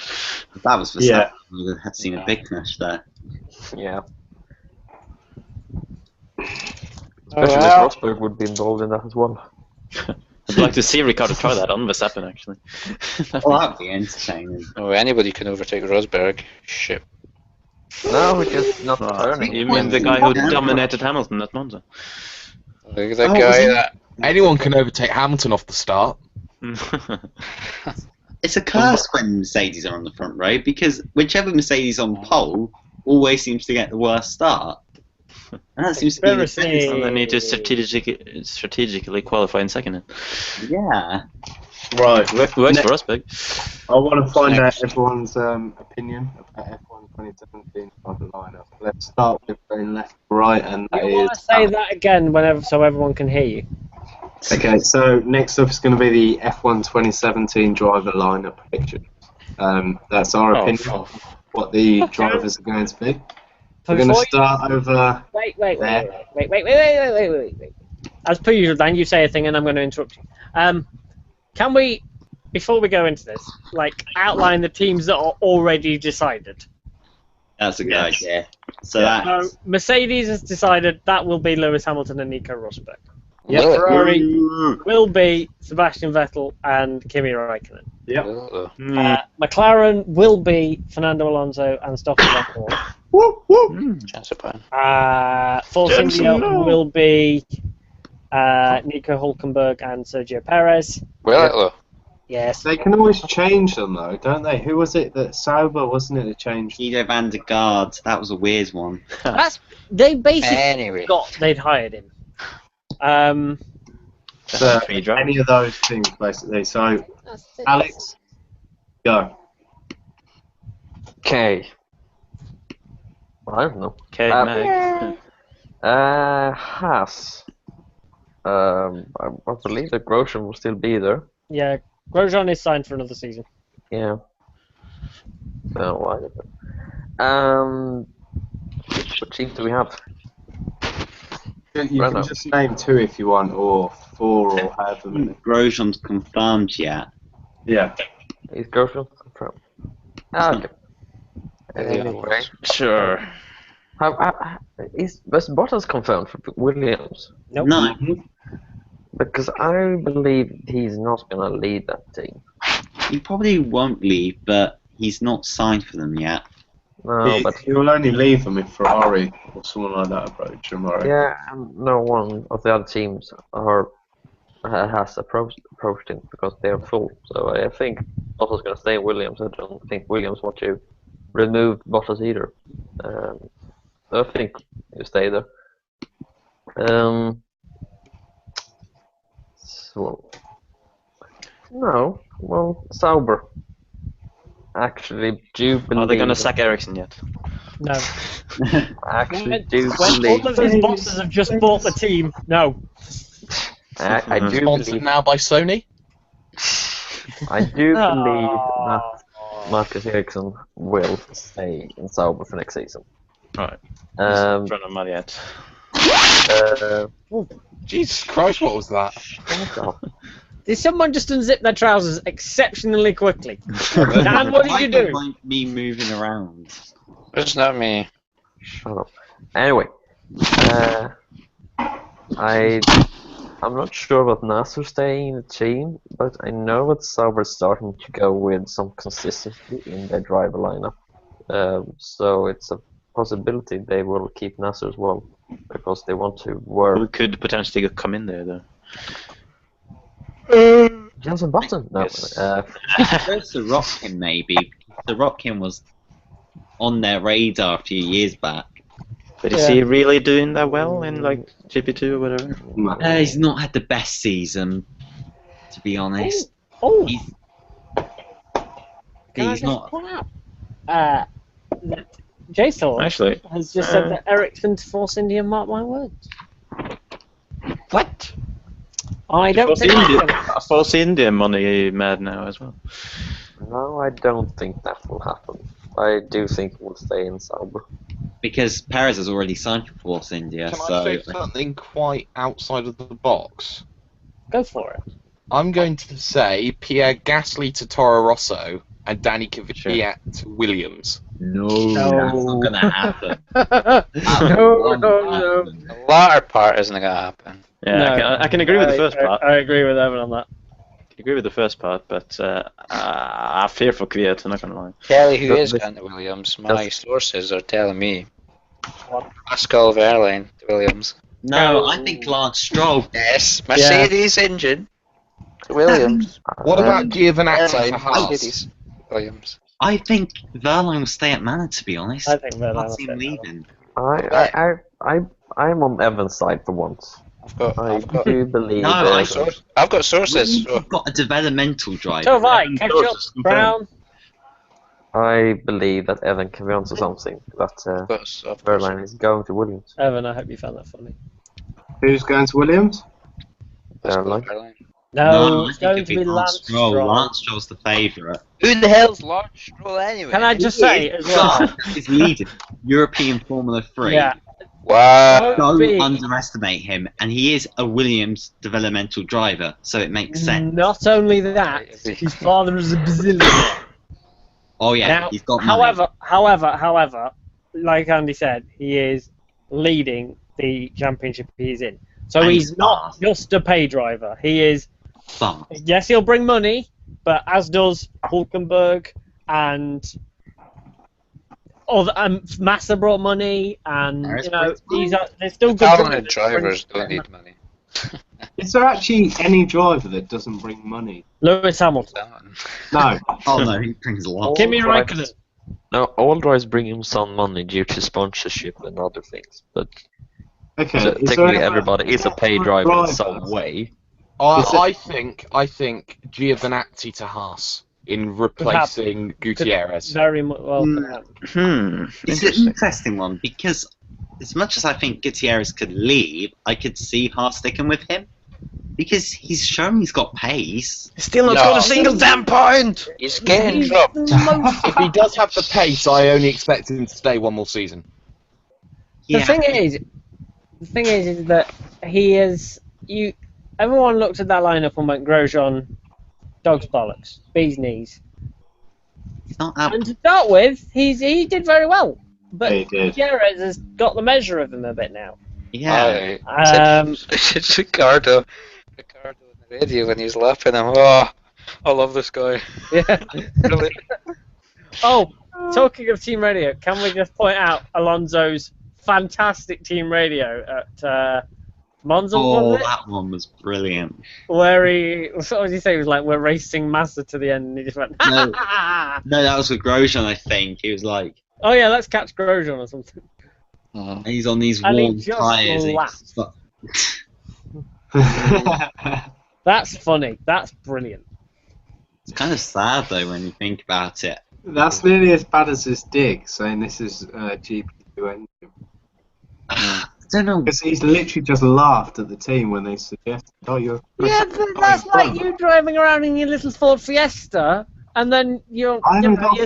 if that was for Yeah. we would have seen a big crash there. Yeah. Oh, Especially well. if Rosberg would be involved in that as well. I'd like to see Ricardo try that on Verstappen actually. Well, that'd be entertaining. Oh, anybody can overtake Rosberg. Shit. No, we're just not turning. You mean the guy who dominated Hamilton at Monza? The Oh, guy wasn't- that. Anyone can overtake Hamilton off the start. It's a curse when Mercedes are on the front row because whichever Mercedes on pole always seems to get the worst start. And that seems to be the Conspiracy. And they need to strategically qualify in second. Yeah. Right, Works for Rosberg. I want to find out everyone's opinion about F1 2017 private lineup. Let's start with going left to right, and that You want is. to say that again whenever so everyone can hear you? Okay, so next up is going to be the F1 2017 driver lineup prediction. That's our opinion of what the drivers are going to be. We're going to start over. Wait. As per usual, Dan, you say a thing and I'm going to interrupt you. Can we, before we go into this, like outline the teams that are already decided? That's a good Yes. idea. So Yeah. that So Mercedes has decided that will be Lewis Hamilton and Nico Rosberg. Yep. Really? Ferrari will be Sebastian Vettel and Kimi Räikkönen. McLaren will be Fernando Alonso and Stoffel Vettel. Chance of pan. Force India will be Nico Hulkenberg and Sergio Perez. Well, Yes. They can always change them though, don't they? Who was it that Sauber, wasn't it, that changed? Guido van der Gaard, that was a weird one. They basically anyway. got they'd hired him. So, Three drivers. any of those things basically. So, Alex, go. Okay. I don't know. Okay, Um, Meg. Haas. I believe that Grosjean will still be there. Yeah, Grosjean is signed for another season. Yeah. So why is it? What teams do we have? You Renault. can just name 2 if you want, or 4, or however many. Grosjean's confirmed yet. Yeah. Is Grosjean confirmed? Okay. Anyway, Sure. was Bottas confirmed for Williams? Nope. No, Because I believe he's not gonna lead that team. he probably won't leave, but he's not signed for them yet. No, but He will only leave them if Ferrari or someone like that approach him, right? yeah, and no one of the other teams has approached him because they are full. So I think Bottas gonna stay in Williams. I don't think Williams want to remove Bottas either. I think you stay there. So, no, well, Sauber. Actually, do believe. Are they gonna sack Ericsson yet? No. Actually, do When believe. all of his bosses have just bought the team, no. I do Sponsored believe. now by Sony. I do believe Oh. that Marcus Ericsson will stay in Sauber for next season. Right. Um, In front of Mariette. Jesus Christ, what was that? Did someone just unzip their trousers exceptionally quickly? Dan, what did you do? Mind me moving around. It's not me. Shut up. Anyway, I'm not sure about Nasser staying in the team, but I know that Sauber's starting to go with some consistency in their driver lineup. So it's a possibility they will keep Nasser as well, because they want to Who work. could potentially come in there, though? Jenson Button? No. Yes. First, the Rockin maybe. The Rockin was on their radar a few years back. But is he really doing that well in like GP2 or whatever? He's not had the best season, to be honest. Oh, He's, can I he's just not. point out that JSON Actually, has just said that Ericsson to Force India, mark my words. what? I don't think that's gonna- Force India money mad now as well. No, I don't think that will happen. I do think we'll stay in Sauber. Because Perez has already signed for Force India, Can I so. say something quite outside of the box? Go for it. I'm going to say Pierre Gasly to Toro Rosso and Danny Kvyat to Williams. No, No. that's not going to happen. No. The latter part isn't going to happen. Yeah, No. I can agree with the first part. I agree with Evan on that. I agree with the first part, but I fear for Kvyat, I'm not gonna lie. Kelly, who But is this- going to Williams? My sources are telling me. What? Pascal Verlaine to Williams. No, I think Lance Stroll. Yes, Mercedes engine to Williams. What about Giovinazzi Verlaine, to Haas? Mercedes Williams. I think Verlaine will stay at Manor, to be honest. I think Verlaine can't will see stay him at leaving. I'm on Evan's side for once. I do believe. No, I've got sources. We've got a developmental driver. So have I. Evan Catch Sources up, confirmed. Brown. I believe that Evan can be onto something. That Verlaine is going to Williams. Evan, I hope you found that funny. Who's going to Williams? Verlaine. No, I it's think going it'd to be be Lance Stroll. Stroll. Lance Stroll's the favourite. Who the hell's Lance Stroll anyway? Can I just say as well? He's leading European Formula 3. Yeah. Wow. Don't Big. underestimate him, and he is a Williams developmental driver, so it makes sense. Not only that, his father is a bazillionaire. Oh yeah, Now, he's got money. however, like Andy said, he is leading the championship he's in. So And he's he's not fast. just a pay driver. He is. Fast. Yes, he'll bring money, but as does Hulkenberg and Massa brought money, and Harris you know brings they're still good Talented drivers. drivers don't need money. Is there actually any driver that doesn't bring money? Lewis Hamilton, No. Oh no, he brings a lot. Kimi All Raikkonen. drivers- No, all drivers bring him some money due to sponsorship and other things, but Okay. technically everybody is a paid driver in some way. I think Giovinazzi to Haas in replacing Gutierrez. Very well. It's an interesting one because as much as I think Gutierrez could leave, I could see Haas sticking with him because he's shown he's got pace. Still not No. scored a single damn point! He's getting dropped. If he does have the pace, I only expect him to stay one more season. The thing is that he is you. Everyone looked at that lineup and went Grosjean, dog's bollocks, bee's knees. He's not out. And to start with, he did very well, but Yeah, he did. Gutierrez has got the measure of him a bit now. Yeah. It's Ricardo on the radio when he's laughing. I love this guy. Yeah. Really? Oh, talking of team radio, can we just point out Alonso's fantastic team radio at Monza Oh, was it? that one was brilliant. Where he, what did he say? He was like, we're racing Mazda to the end, and he just went, No. No, that was with Grosjean, I think. He was like, oh yeah, let's catch Grosjean or something. Mhm. he's on these And he warm just tyres. laughed. That's funny. That's brilliant. It's kind of sad though when you think about it. That's nearly as bad as his dig, saying this is GP2 I don't know. because he's literally just laughed at the team when they suggested, "Oh, you're." Yeah, that's like you driving around in your little Ford Fiesta, and then you're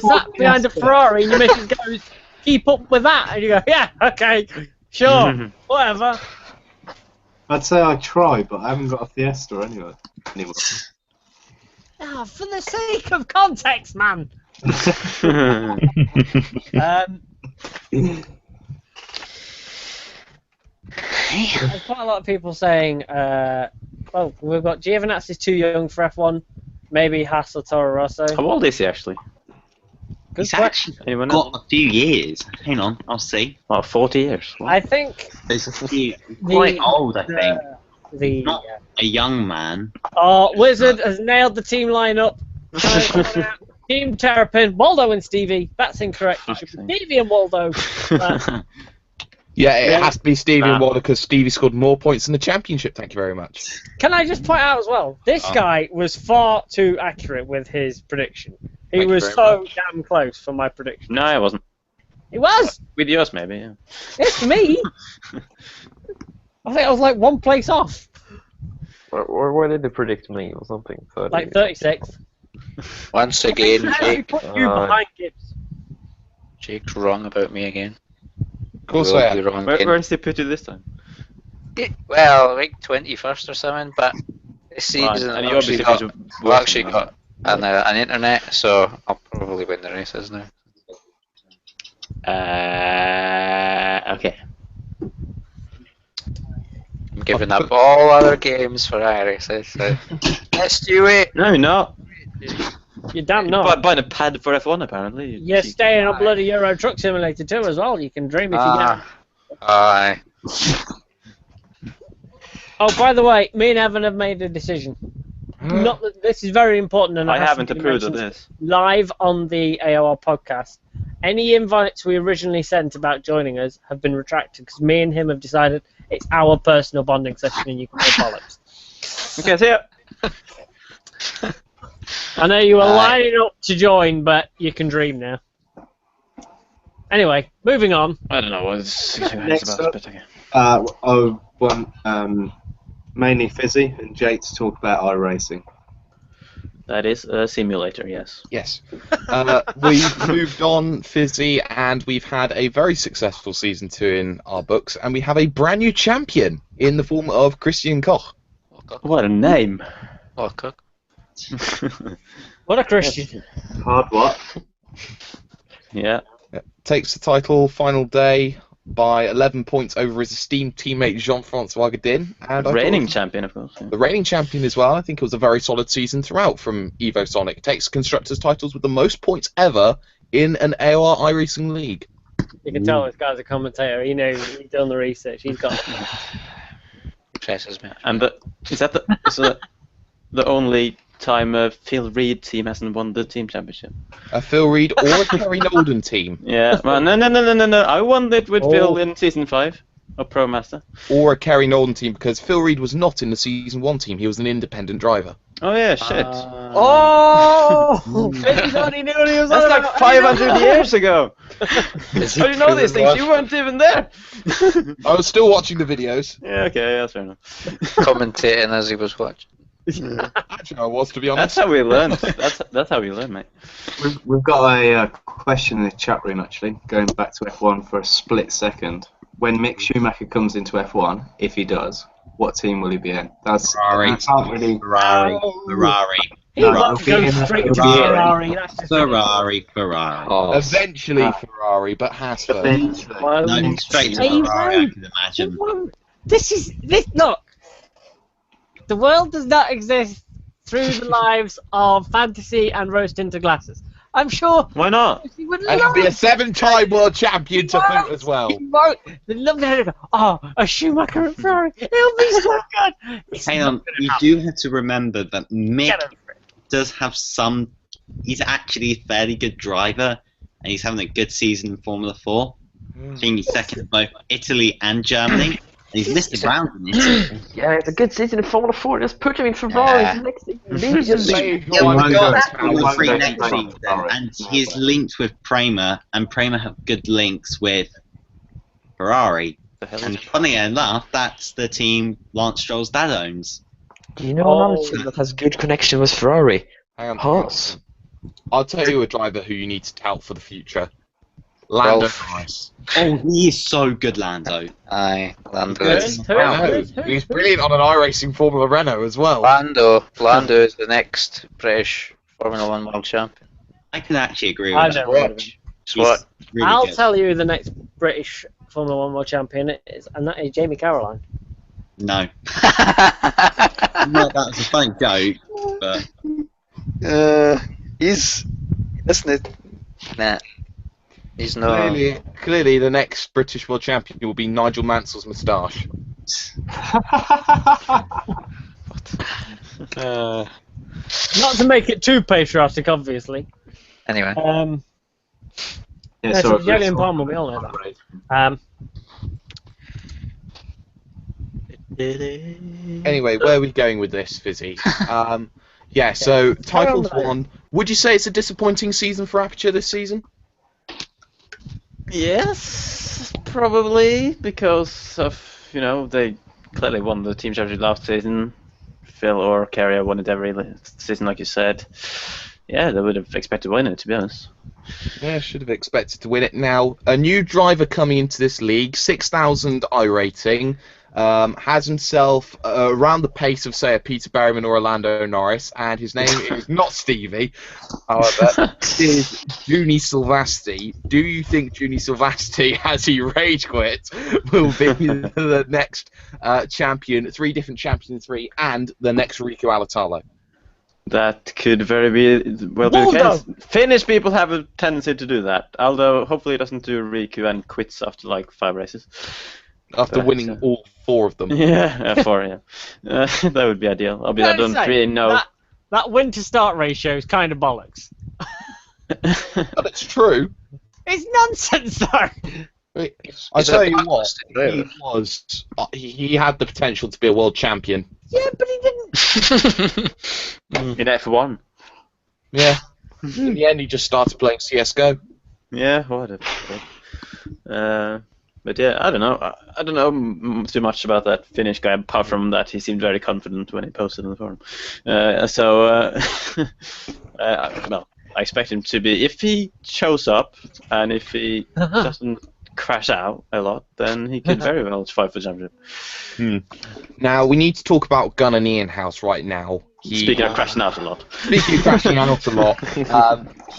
sat behind a Ferrari, and your missus goes, "Keep up with that," and you go, "Yeah, okay, sure, whatever." I'd say I try, but I haven't got a Fiesta anyway. Ah, for the sake of context, man. There's quite a lot of people saying, well, we've got Giovinazzi's too young for F1, maybe Haas or Toro Rosso. How old is he actually? Good He's question. actually Anyone know? got a few years. Hang on, I'll see. About 40 years. What? I think There's a few. Quite old, I think. Not a young man. Oh, Wizard has nailed the team lineup. Team Terrapin, Waldo and Stevie. That's incorrect. It should be Stevie and Waldo. Yeah, it has to be Stevie and Waldo because Stevie scored more points in the championship. Thank you very much. Can I just point out as well, this guy was far too accurate with his prediction. He Thank you was very so much. damn close for my prediction. No, I wasn't. He was! With yours, maybe, yeah. It's me! I think I was like one place off. Where did they predict me or something? 30. Like 36. Once again, He Jake. put you behind Gibbs. Jake's wrong about me again. Of course Will I be am. wrong Where again. does he put you this time? Well, like 21st or something, but this season and I've you actually obviously got, did I've actually got an internet, so I'll probably win the races now. Okay. I'm giving up all other games for iRaces, so yes, Stewie! No, you're not. You damn You're not. buying a pad for F1 apparently. you You're cheeky. staying on bloody Euro Truck Simulator 2 as well. You can dream if you can. Aye. Oh, by the way, me and Evan have made a decision. Not that this is very important, and I it has haven't to be approved of mentioned this. live on the AOR podcast. Any invites we originally sent about joining us have been retracted because me and him have decided it's our personal bonding session, and you can say bollocks. Okay, see ya. I know you were lining up to join, but you can dream now. Anyway, moving on. I don't know what it's Next about, up. but okay. Mainly Fizzy and Jake to talk about iRacing. That is a simulator, yes. Yes. We've moved on, Fizzy, and we've had a very successful season 2 in our books, and we have a brand new champion in the form of Christian Koch. What a name. Oh, cook. What a Christian. Hard what? Yeah. Takes the title final day by 11 points over his esteemed teammate Jean-Francois Godin. And Reigning champion, of course. Yeah. the reigning champion as well. I think it was a very solid season throughout from Evo Sonic. Takes constructors titles with the most points ever in an AOR iRacing league. You can tell this guy's a commentator. He knows. He's done the research. He's got. Impresses me. And is that the only time a Phil Reed team hasn't won the team championship? A Phil Reed or a Kerry Nolden team. Yeah. Well, no. I won it with Phil in season 5 of Pro Master. Or a Kerry Nolden team because Phil Reed was not in the season 1 team. He was an independent driver. Oh yeah, shit. Oh! Everybody knew what he was That's on like about. 500 years ago. How do you know these things? You weren't even there. I was still watching the videos. Yeah, okay, that's fair enough. Commentating as he was watching. Actually, I was, to be That's honest. how we learned. That's how we learn, mate. We've got a question in the chat room, actually, going back to F1 for a split second. When Mick Schumacher comes into F1, if he does, what team will he be in? Ferrari. I can't really... Ferrari. He No, won't it'll be go in straight to Ferrari. Ferrari. That's just Ferrari. Oh, Eventually Ferrari, but Haas first. Eventually. No, straight to Hey, Ferrari, I wait. can imagine. This. Look. The world does not exist through the lives of fantasy and rose tinted glasses. I'm sure Why not? he would And he'll love be a 7-time world champion to boot as well. He won't. They love to hear it. Oh, a Schumacher at Ferrari. It'll be so good. It's Hang not on, gonna you happen. do have to remember that Mick Get over it. does have some. He's actually a fairly good driver, and he's having a good season in Formula 4. I think he's second in both Italy and Germany, and he's missed a round in Italy. Yeah, it's a good season in Formula 4. Just put him in Ferrari Yeah. next immediately. Yeah, won't we've go got to Formula Ferrari. 3 Won't next go to season, Ferrari. and he's linked with Prema, and Prema have good links with Ferrari. And funny enough, that's the team Lance Stroll's dad owns. Do you know another team that has good connection with Ferrari? Hang on. Haas. I'll tell you a driver who you need to tout for the future. Lando Ralph. Norris. Oh, he is so good, Lando. Aye, Lando Good. is. He's brilliant on an iRacing Formula Renault as well. Lando is the next British Formula 1 world champion. I can actually agree I with that. know what it is. It's what? Really I'll good. tell you who the next British Formula 1 world champion is, and that is Jamie Caroline. No. No, that was a funny joke, but He's. Isn't it? Nah. He's not. Clearly, the next British world champion will be Nigel Mansell's moustache. Not to make it too patriotic, obviously. Anyway. Yeah, Yeah, so so Jolyon Palmer, we all know that. Anyway, where are we going with this, Fizzy? Yeah, so titles won. Would you say it's a disappointing season for Aperture this season? Yes, probably, because of, they clearly won the team championship last season. Phil or Carrier won it every season, like you said. Yeah, they would have expected to win it, to be honest. Yeah, should have expected to win it. Now, a new driver coming into this league, 6,000 I rating, has himself around the pace of, say, a Peter Berryman or a Lando Norris, and his name is not Stevie, however, it is Juni Silvasti. Do you think Juni Silvasti, as he rage quit, will be the next champion, 3 different champions in 3, and the next Rico Alatalo? That could very well be the case. Finnish people have a tendency to do that. Aldo hopefully doesn't do Riku and quits after like 5 races. After winning all 4 of them. Yeah, 4, yeah. That would be ideal. I'll be Can I done say, 3 no. That win to start ratio is kind of bollocks. But it's true. It's nonsense, though. I tell you bad what, listing, really. he was. He had the potential to be a world champion. Yeah, but he didn't. In F1. Yeah. In the end, he just started playing CS:GO. Yeah, whatever. But yeah, I don't know. I don't know too much about that Finnish guy, apart from that he seemed very confident when he posted on the forum. Well, I expect him to be. If he shows up and if he doesn't crash out a lot, then he could very well fight for the championship. Now we need to talk about Gunnar Nierenhaus right now. Speaking of crashing out a lot. Speaking of crashing out a lot,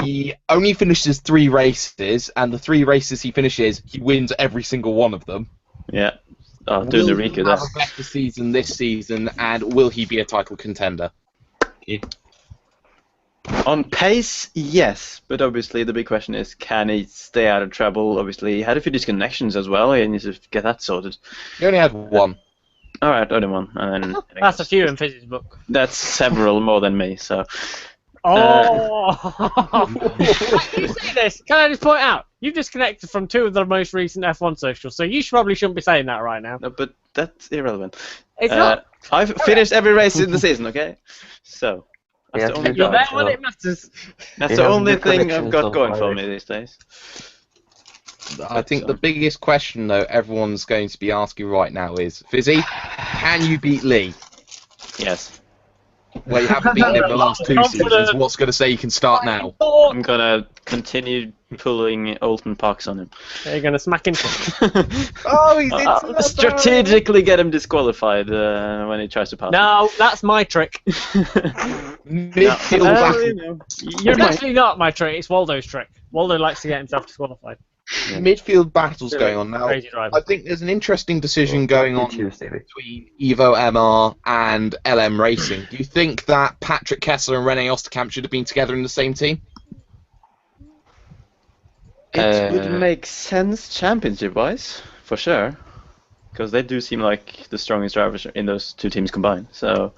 he only finishes 3 races, and the 3 races he finishes, he wins every single one of them. Yeah. Oh, doing the Will he Riku have there. a better season this season, and will he be a title contender? On pace, yes, but obviously the big question is, can he stay out of trouble? Obviously, he had a few disconnections as well. He needs to get that sorted. He only had 1. All right, only 1, and then That's a few in Fizz's book. that's several more than me. So Oh! Why do you say this? Can I just point out, you've disconnected from 2 of the most recent F1 socials, so you probably shouldn't be saying that right now. no, but that's irrelevant. It's not. I've finished every race in the season. Okay, so that's the only You're there thing. when it matters. That's He the has only good thing I've connections got on going for Irish. me these days. I think the biggest question, though, everyone's going to be asking right now is, Fizzy, can you beat Lee? Yes, Well, you haven't beaten him the last 2 Confident. seasons. What's going to say you can start now? I'm gonna continue pulling Olton Parks on him. You're going to smack him. Oh, he's I'll strategically get him disqualified when he tries to pass. No, that's my trick. Midfield battle. It's actually not my trick, it's Waldo's trick. Waldo likes to get himself disqualified. Midfield battles going on now. Crazy driver. I think there's an interesting decision going on Cheers, Stevie. between Evo MR and LM Racing. Do you think that Patrick Kessler and Rene Osterkamp should have been together in the same team? It would make sense championship-wise, for sure. Because they do seem like the strongest drivers in those two teams combined. So,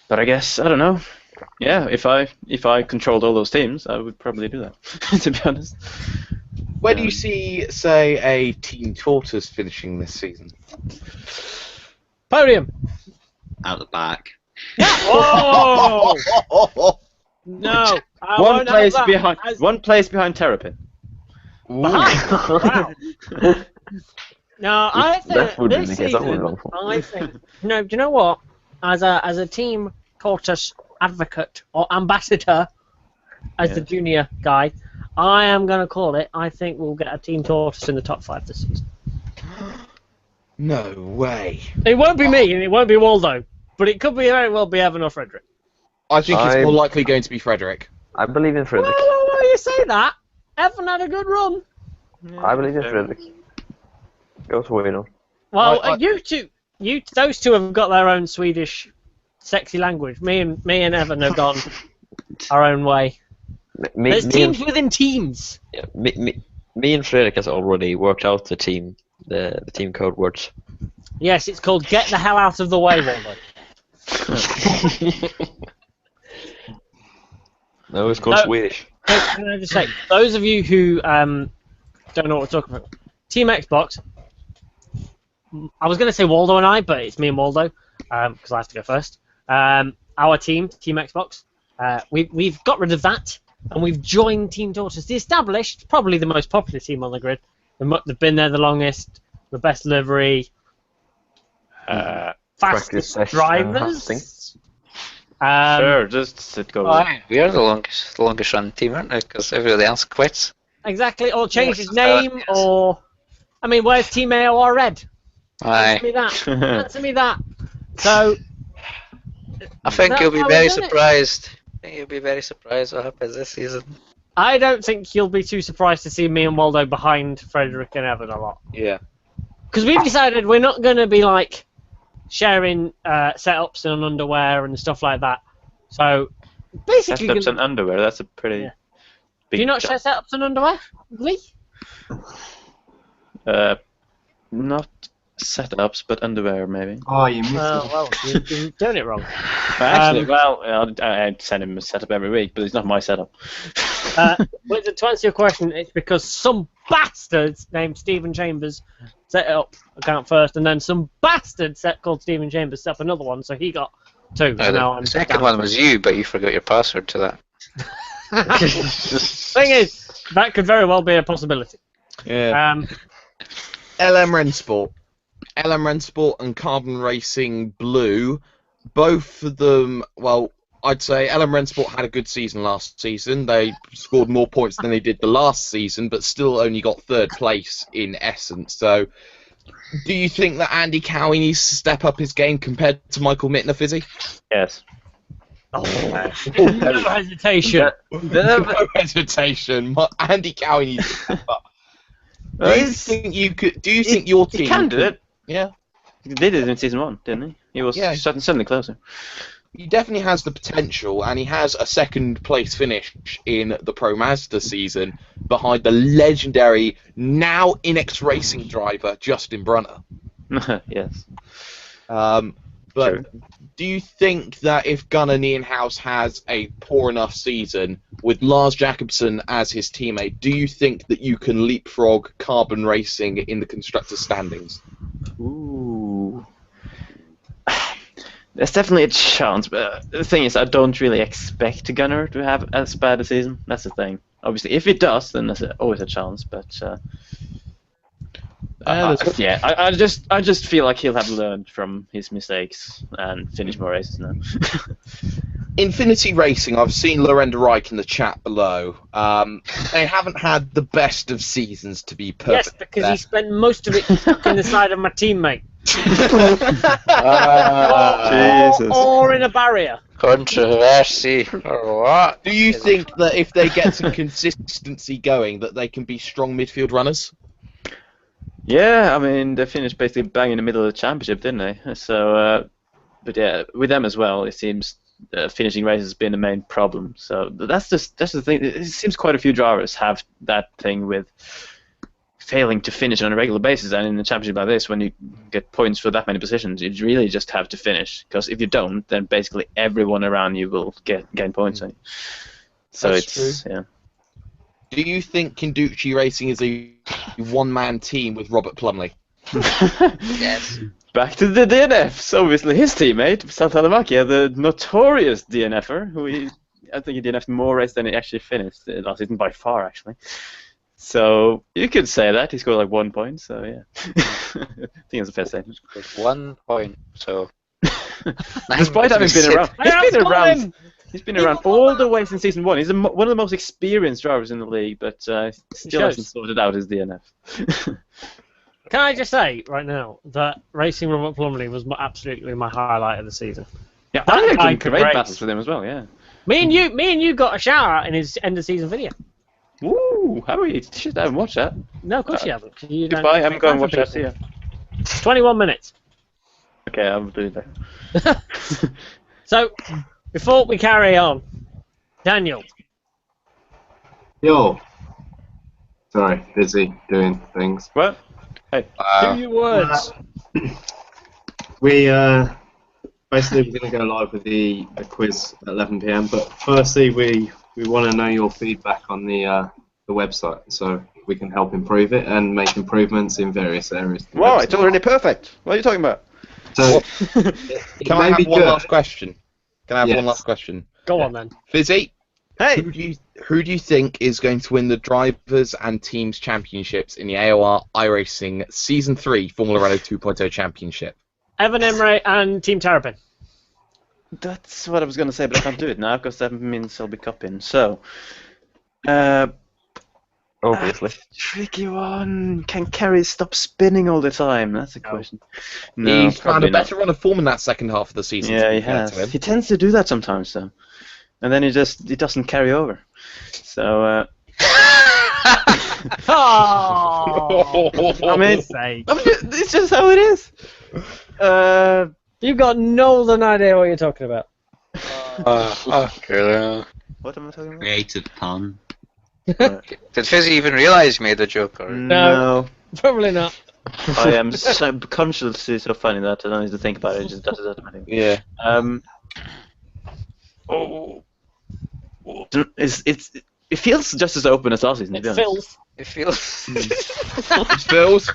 but I guess, I don't know. Yeah, if I controlled all those teams, I would probably do that, to be honest. Where do you see, say, a Team Tortoise finishing this season? Podium. Out the back. Oh no! I won't have that. One place behind Terrapin. Wow. No, I That think would be this the case I would season. go for. I think. No, do you know what? As a Team Tortoise advocate or ambassador, as the junior guy, I am going to call it. I think we'll get a Team Tortoise in the top 5 this season. No way. It won't be me, and it won't be Waldo, but it could very well be Evan or Frederick. I think it's more likely going to be Frederick. I believe in Frederick. Well, you say that. Evan had a good run. I believe in Frederick. Go Sweden. Well, those two have got their own Swedish sexy language. Me and Evan have gone our own way. There's teams within teams. Yeah, me and Frederick has already worked out the team code words. Yes, it's called "Get the Hell Out of the Way," Waldo. No, it's called Swedish. Can I just say, those of you who don't know what we're talking about, Team Xbox. I was going to say Waldo and I, but it's me and Waldo because I have to go first. Our team, Team Xbox, we've got rid of that and we've joined Team Tortoise, the established, probably the most popular team on the grid. They've been there the longest, the best livery, fastest drivers. Sure, just go. We are the longest running team, aren't we? Because everybody else quits. Exactly, or changed his name, or I mean, where's Team AOR Red? Answer me that. Answer me that. So, I think you'll be very surprised. I think you'll be very surprised what happens this season. I don't think you'll be too surprised to see me and Waldo behind Frederick and Evan a lot. Yeah. Because we've decided we're not going to be like sharing setups and underwear and stuff like that. So basically, setups and underwear. That's a pretty. Big do you not jump. share setups and underwear, Lee? Not setups, but underwear maybe. Oh, you missed it. Well, you're doing it wrong. Actually, I send him a setup every week, but it's not my setup. But to answer your question, it's because some bastards named Stephen Chambers set up account first, and then some bastard called Stephen Chambers set up another one, so he got 2. The second one was you, but you forgot your password to that. Thing is, that could very well be a possibility. Yeah. LM Rennsport. LM Rennsport and Carbon Racing Blue, both of them, well, I'd say LM Rennsport had a good season last season. They scored more points than they did the last season, but still only got 3rd place in essence. So, do you think that Andy Cowie needs to step up his game compared to Michael Mittner, Fizzy? Yes. No hesitation. No hesitation. Andy Cowie needs to step up. Do you think you could? Do you think your team? He can do it. Yeah. He did it in season 1, didn't he? He was suddenly closer. He definitely has the potential, and he has a 2nd place finish in the Pro Mazda season behind the legendary, now Inex Racing driver Justin Brunner. Yes. But True. do you think that if Gunnar Nienhaus has a poor enough season with Lars Jacobsen as his teammate, do you think that you can leapfrog Carbon Racing in the constructors' standings? Ooh. There's definitely a chance, but the thing is, I don't really expect Gunnar to have as bad a season. That's the thing. Obviously, if it does, then there's always a chance. But I just feel like he'll have learned from his mistakes and finish more races now. Infinity Racing, I've seen Lorenda Reich in the chat below. They haven't had the best of seasons, to be perfect. Yes, because he spent most of it stuck in the side of my teammate. Or in a barrier. Controversy or what? Do you think that if they get some consistency going, that they can be strong midfield runners? Yeah, I mean, they finished basically bang in the middle of the championship, didn't they? So, but yeah, with them as well, it seems finishing races has been the main problem. So that's the thing. It seems quite a few drivers have that thing with failing to finish on a regular basis, and in a championship like this, when you get points for that many positions, you really just have to finish. Because if you don't, then basically everyone around you will gain points on you. So That's true. yeah. Do you think Kinduchi Racing is a one-man team with Robert Plumley? Yes. Back to the DNFs. Obviously, his teammate Saltalamakia, the notorious DNFer, I think he DNF'd more races than he actually finished last season by far, actually. So you could say that he scored like 1 point. So yeah, I think it's a fair statement. With 1 point, so. Despite having been around, he's been around all the way since season 1. He's one of the most experienced drivers in the league, but still hasn't sorted out his DNF. Can I just say right now that racing Robert Plumley was absolutely my highlight of the season. Yeah, That I had guy some could great race. battles with him as well. Yeah. Me and you got a shout out in his end of season video. Ooh, have we? Shit, I haven't watched that. No, of course you haven't. 'Cause you don't Goodbye, I'm take going to time watch for that. people. See ya. 21 minutes. Okay, I'll do that. So, before we carry on, Daniel, Yo. Sorry, busy doing things. What? Hey. do your words. We basically we're going to go live with the quiz at 11 PM. But firstly, we want to know your feedback on the website, so we can help improve it and make improvements in various areas. Wow, it's already perfect. What are you talking about? So Can I have one last question? Can I have one Yes. last question? Go on then. Fizzy, Hey! who do you think is going to win the Drivers and Teams Championships in the AOR iRacing Season 3 Formula Renault 2.0 Championship? Evan Emre and Team Terrapin. That's what I was going to say, but I can't do it now because that means I'll be copying. So, Obviously. tricky one. Can Kerry stop spinning all the time? That's a question. No, He's found probably a better run of form in that second half of the season. Yeah, to he be fair to has. him. He tends to do that sometimes, though, and then he doesn't carry over. So, Oh, I mean, sake. it's just how it is. You've got no idea what you're talking about. Okay. What am I talking about? Creative pun. Did Fizzy even realise you made a joke? Or? No. Probably not. I am subconsciously so funny that I don't need to think about it. It just does it automatically. Yeah. It feels just as open as last season. To be It honest. fills. It feels. Phil's.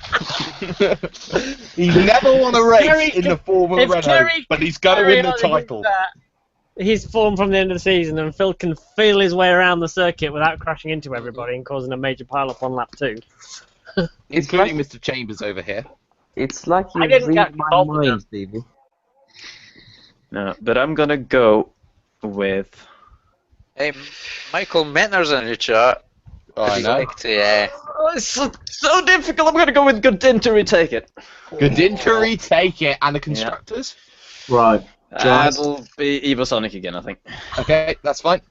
He's never won a race Kerry- in the Formula if Renault, Kerry- but he's going to Carry win the on title. his form from the end of the season, and Phil can feel his way around the circuit without crashing into everybody and causing a major pile-up on lap 2. Including Mr. Chambers over here. It's like I you didn't get read my involved in mind, Stevie. No, but I'm gonna go with. Hey, Michael Mentner's in your chat. Oh, I Would you know. like to, Oh, it's so difficult. I'm gonna go with Godin to retake it. Godin to retake it, and the constructors. right, That'll be Evo Sonic again, I think. Okay, that's fine.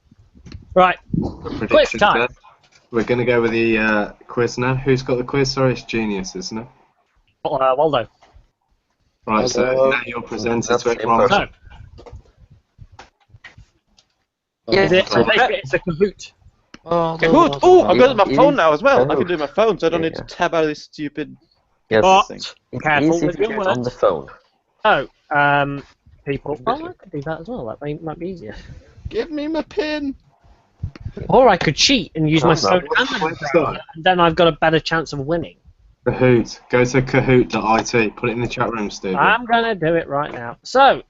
Right, prediction time. there. We're going to go with the quiz now. Who's got the quiz? Sorry, it's Genius, isn't it? Waldo. Right, so Although- now you're presented That's to everyone. No, is it? I think it's a Kahoot. Kahoot! Oh, I'm good at my It phone is now as well. I Kahoot. can do it with my phone, so I don't need to Yeah. tab out of this stupid Yes, But- thing. it's Careful easy with to your get on words. the phone. Oh, people. Oh, I could do that as well. That might be easier. Give me my pin. Or I could cheat and use my No. phone and then I've got a better chance of winning. Kahoot. Go to kahoot.it. Put it in the chat room, Steve. I'm gonna do it right now. So,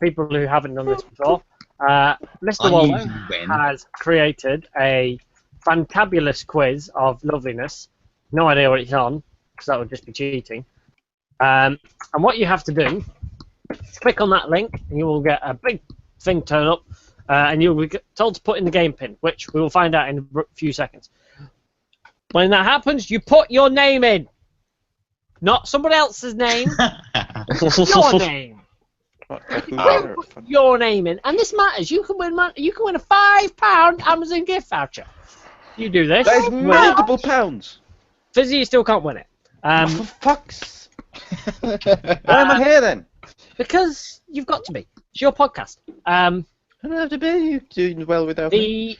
people who haven't done this before, Mr. I Waldo usually win. has created a fantabulous quiz of loveliness. No idea what it's on, because that would just be cheating. And what you have to do, click on that link, and you will get a big thing turn up, and you'll be told to put in the game pin, which we will find out in a few seconds. When that happens, you put your name in. Not somebody else's name, your name. Put your name in, and this matters. You can win. You can win a £5 Amazon gift voucher. You do this. That is win it. multiple pounds. Fizzy, you still can't win it. For fuck's. Why am I here then? Because you've got to be. It's your podcast. I don't have to be. You're doing well without me.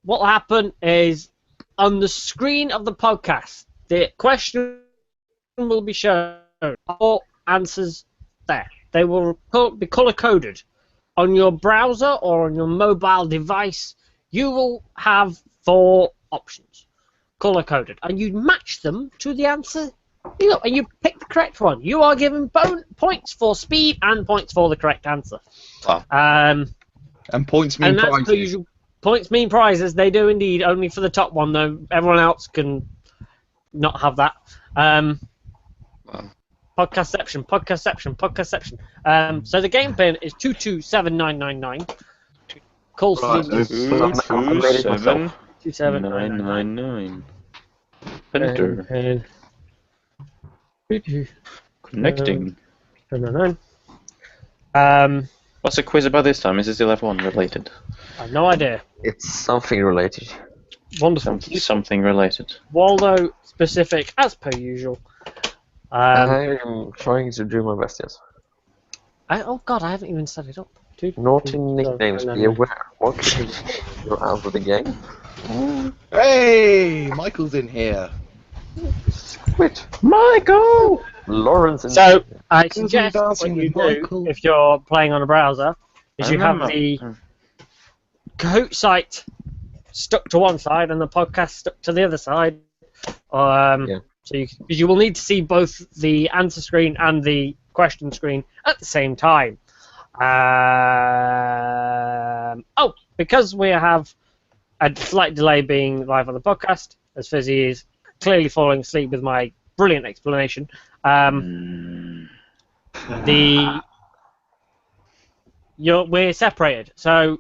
What will happen is on the screen of the podcast, the question will be shown. All answers there. They will be color coded on your browser or on your mobile device. You will have 4 options, color coded, and you match them to the answer. And you pick the correct one. You are given points for speed and points for the correct answer. Wow. And points mean And that's prizes. the usual. Points mean prizes. They do indeed. Only for the top one, though. Everyone else can not have that. Podcastception. So the game pin is 227999. Call Right, Steve. so- 227-999. Enter. Connecting. 999. What's the quiz about this time? Is it still F1 related? I have no idea. It's something related. Wonderful. Something related. Waldo specific as per usual. I'm trying to do my best, yes. Oh God, I haven't even set it up. Naughty nicknames, be aware. What could you're out of the game? Hey, Michael's in here. Quit. Michael! Lawrence and So I suggest dancing what you with do Michael. if you're playing on a browser is I you have remember. the Kahoot site stuck to one side and the podcast stuck to the other side. Yeah. So you will need to see both the answer screen and the question screen at the same time. Because we have a slight delay being live on the podcast, as Fizzy is clearly falling asleep with my brilliant explanation. We're separated. So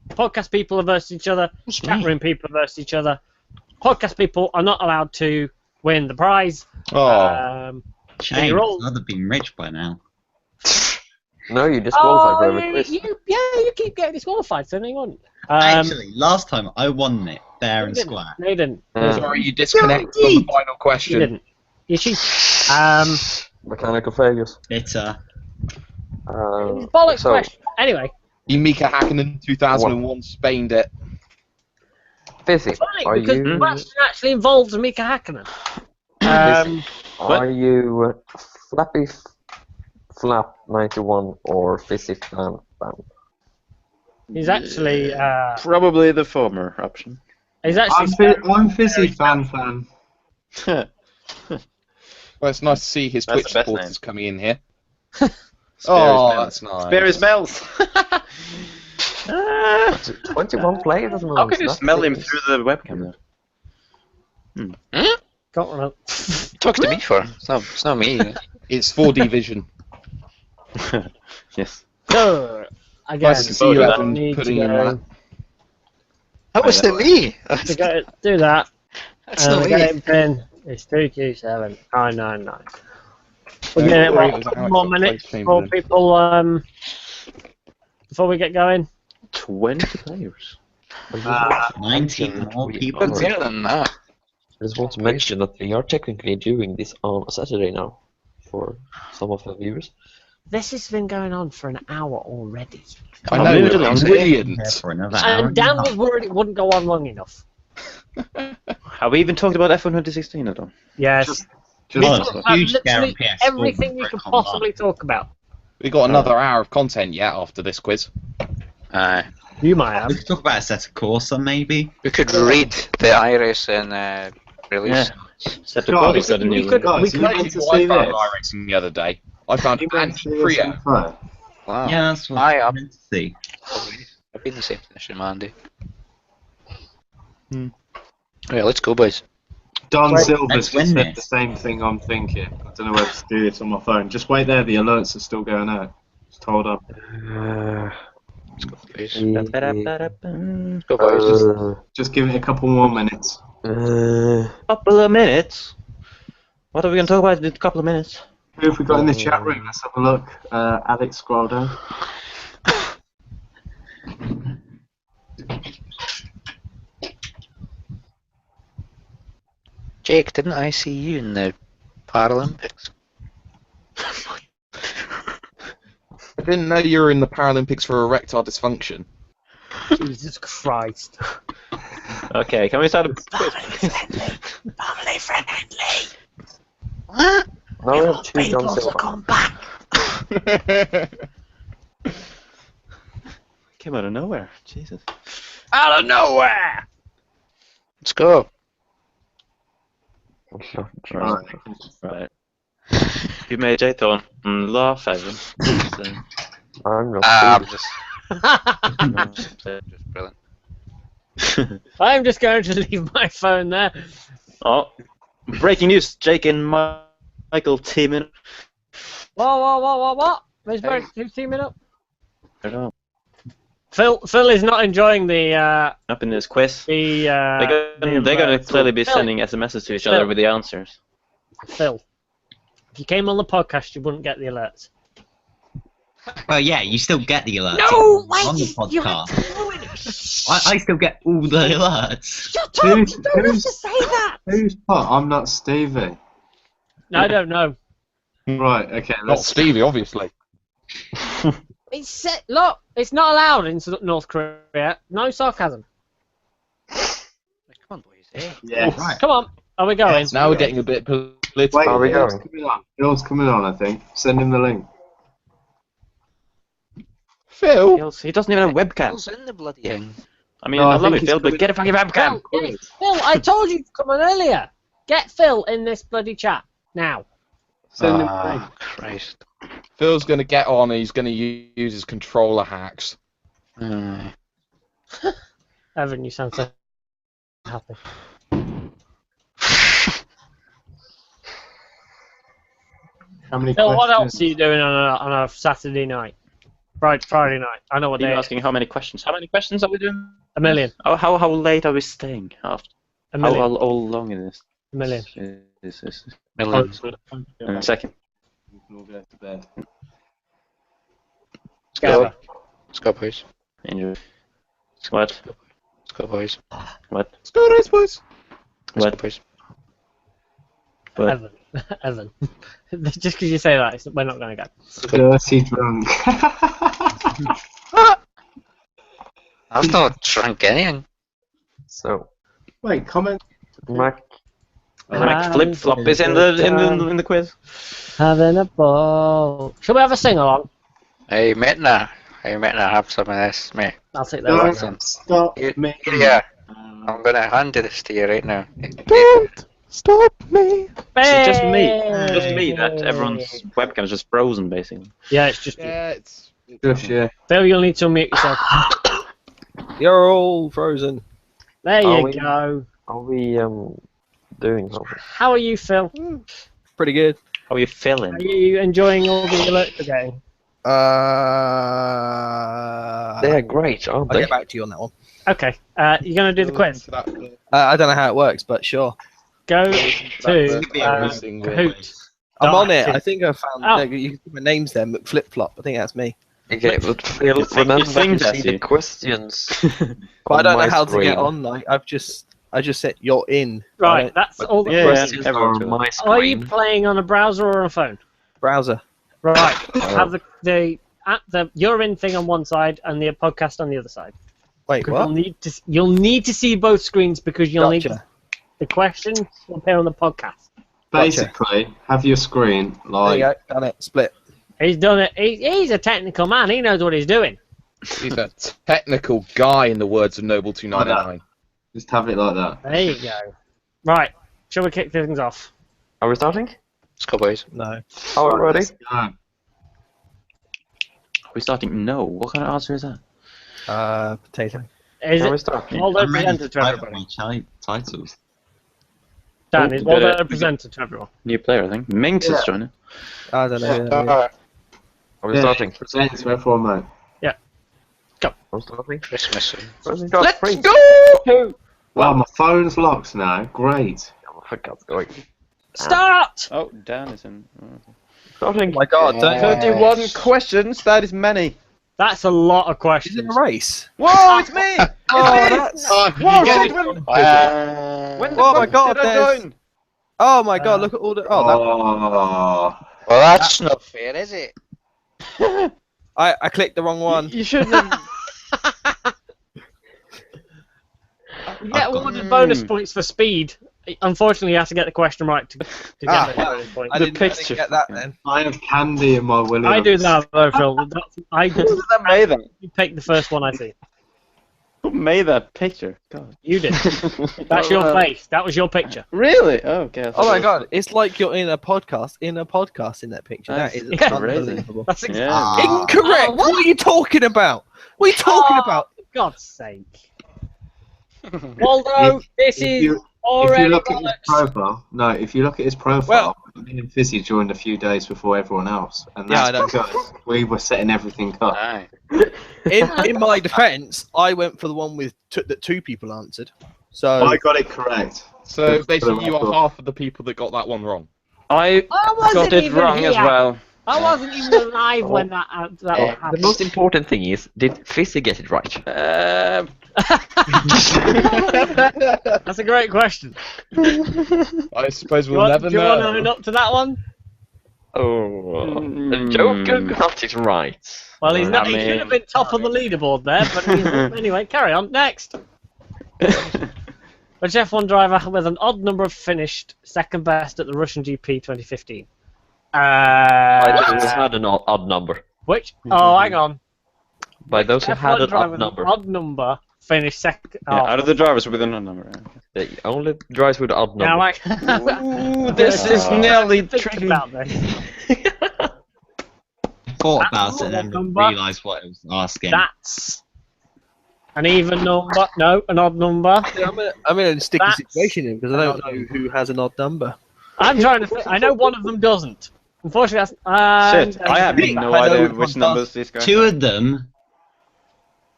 podcast people are versus each other, chat room people are versus each other. Podcast people are not allowed to win the prize. Oh. Shame, you're all- I'd have been rich by now. No, you disqualified for every quiz. you keep getting disqualified, so no, you won't. Actually, last time I won it, fair and square. No, you didn't. Sorry, you disconnected from the final You question. didn't. You cheat. Mechanical failures. Bitter. Bollocks So, question. Anyway, You Mika Hakkinen 2001 Spained it. Fizzy, funny are because you the question actually involves Mika Hakkinen. are you Flappy Flap 91 or Fizzy Fan? He's actually Probably the former option. he's actually I'm Fizzy fan. Well, it's nice to see his That's Twitch the best supporters name. coming in here. Spare Oh, his that's nice. Spare his smells. 21 players at the How moment. can you That's smell him ridiculous. through the webcam there? got one up. Talk to me for. It's not me. It's 4D vision. Yes. So again, Nice to see you, we Evan, need putting to in go- that. That wasn't me. to go do that. That's not The me. game pin is 327999. We're Don't getting worry, what, it was Alex more that minutes played for Chamberlain. people before we get going. 20 players. 19 more people. Good deal than that. I just want to mention that we are technically doing this on a Saturday now for some of the viewers. This has been going on for an hour already. I Oh, know, moved it's along. brilliant. For another hour. And Dan was worried it wouldn't go on long enough. Have we even talked about F1 2016 at all? Yes. Just We Oh, talked it's a about huge literally guarantee. everything you could possibly talk about. We got another hour of content yet after this quiz. You might have. We could talk about a set of Corsa, maybe. We could read the Iris and release. Set the God, code we got a new could- one. guys, we you could- meant to I see found this. iRacing the other day. I found You meant to see Andy this Priya. info. Wow. Yeah, that's what I I am. meant to see. I've been in the same position, Mandy. Yeah, let's go, boys. Don Let's Silver's just win said this. the same thing I'm thinking. I don't know whether to do this on my phone. Just wait there, the alerts are still going out. Just hold up. Let's go, boys. Ba-da-ba-da-bum. Let's go, boys. Just give it a couple more minutes. Couple of minutes. What are we going to talk about in a couple of minutes? Who have we got in the chat room? Let's have a look. Alex, scroll down. Jake, didn't I see you in the Paralympics? I didn't know you were in the Paralympics for erectile dysfunction. Jesus Christ. Okay, can we start a Family friendly. Now we have 2 John Silver. Come back. Came out of nowhere. Jesus. Out of nowhere. Let's go. Right. You made Jay Thorne laugh, Evan. I'm not I'm Stevie. just brilliant. I'm just going to leave my phone there. Oh, breaking news! Jake and Michael teaming. What? Who's teaming up? I don't know. Phil is not enjoying the Up in this quiz. They're gonna clearly be Phil. sending SMSs to each other with the answers. Phil. If you came on the podcast, you wouldn't get the alerts. Well, yeah, you still get the alerts. No, on the podcast. I still get all the alerts. Shut up! You don't have to say that. Who's what? I'm not Stevie. I don't know. Right. Okay. Not Stevie, obviously. Look, it's not allowed in North Korea. No sarcasm. Come on, boys. Eh? Yeah. Right. Come on. Are we going? Now we're getting a bit political. Wait, Are we Bill's going? coming on. Bill's coming on, I think. Send him the link. Phil? He doesn't even have a webcam. Phil's in the bloody thing. I mean, No, I I love think it, he's Phil, but coming- get a fucking webcam. Phil, I told you to come on earlier. Get Phil in this bloody chat now. Send him the link. Christ. Phil's going to get on and he's going to use his controller hacks. Evan, you sound so happy. How many Phil, what questions? else are you doing on a Saturday night? Friday night. I know what Are day. you asking how many questions? How many questions are we doing? A million. Oh, how late are we staying? After? A How million. long is A million. this? Millions. In a second. We can all go to bed. Let's go. Together. Let's go, boys. Enjoy. What? Let's go, boys. What? Let's go, race, boys. Let's What? go, boys. Evan. Evan. Just because you say that, we're not going to go. Dirty drunk. I've not drunk anything. So, Wait, comment. Mac. Mac Flip Flop is in the quiz. Having a ball. Shall we have a sing along? Hey, Metna. Hey, Metna, have some of this, mate. I'll take Don't that. stop Here, me. here. I'm gonna hand this to you right now. Don't stop me. It's just me that everyone's webcam is just frozen, basically. Yeah, it's just Yeah, it's... Just, yeah. Phil, you'll need to unmute yourself. You're all frozen. There Are you we? go. Are we doing something? How are you, Phil? Pretty good. How are you feeling? Are you enjoying all the alerts you're getting? They're great, aren't I'll they? get back to you on that one. Okay. You're going to do the quiz. I don't know how it works, but sure. Go to Kahoot. I'm on it. Dark. I think I found Oh. you can see my name's there, McFlip Flop. I think that's me. Okay, but Phil, You think remember to that's see the you? questions. But I don't my know how to screen. get on. Like I just said you're in. Right, that's all the Yeah, Questions are everyone's on got my Are you screen. playing on a browser or a phone? Browser. Right. Have the you're in thing on one side and the podcast on the other side. Wait, Because what? you'll need to see both screens because you'll need Gotcha. the question will appear on the podcast. Basically, have your screen There like. you go. Done it. Split. He's done it. He's a technical man. He knows what he's doing. He's a technical guy, in the words of Noble 299. Just have it like that. There you go. Right. Shall we kick things off? Are we starting? Let's go, boys. No. Are we ready? Go. We're starting. No. What kind of answer is that? Potato. Is Can we it start? Waldo I'm ready presented to to type everybody? my titles. Dan, Oh, is we got Waldo it. presented to everyone? New player, I think. Minx is joining. I don't know. who that is. Are we starting? Present to everyone, mate. I'm starting. Christmas. Let's Go! Wow, my phone's locked now. Great. For God's sake. Start! Oh, Dan is in. Starting. Oh my God! Don't. 31 questions, that is many. That's a lot of Is questions. it a race? Whoa, it's me! Oh, It's me! that's. Whoa, shit, when Well, the Oh my fuck God, did I there's- join? Oh my God! Look at all the. Oh, that. Oh. that's not fair, is it? I clicked the wrong one. You shouldn't have. You get awarded bonus points for speed. Unfortunately, you have to get the question right to get the bonus points. I The didn't picture. get that then. I have candy in my Williams. I do that though, Phil. I Who was that made that? You pick the first one I see. Who made that picture? God. You did. That's your face. That was your picture. Really? Oh, okay. I thought Oh my it was- god, it's like you're in a podcast in that picture. That That's is crazy. unbelievable. That's exactly. Yeah. Incorrect! Oh, what are you talking about? What are you talking about? For God's sake. Waldo, this If is you already look at his bollocks. profile, if you look at his profile, me and Fizzy joined a few days before everyone else, and Yeah, that's I know. because we were setting everything up. Aye. In my defence, I went for the one with that 2 people answered. So I got it correct. So basically, you are record. half of the people that got that one wrong. I I wasn't got it even wrong as here. well. I wasn't even alive when that The happened. most important thing is, did Fizzy get it right? That's a great question. I suppose Do we'll never you want to know. own up to that one? Oh, the Joker got it right. Well, he's not. I He should mean- have been top of the leaderboard there, but anyway, carry on. Next. Which F1 driver with an odd number of finished second best at the Russian GP 2015? By those who had an odd number. Which? Oh, hang on. By those who had F1 an driver odd with number. an odd number finished second. Yeah, out of the drivers with an odd number. The only drives with odd Now number. Ooh, this is nearly Think tricky. about this. Thought about it and then Number. realised what I was asking. That's an even number. No, an odd number. I'm in a sticky That's- situation here because I don't know who has an odd number. I'm trying to think. I know one of them doesn't. Unfortunately, that's. Shit, I have no I know idea which which one numbers these guys 2 of them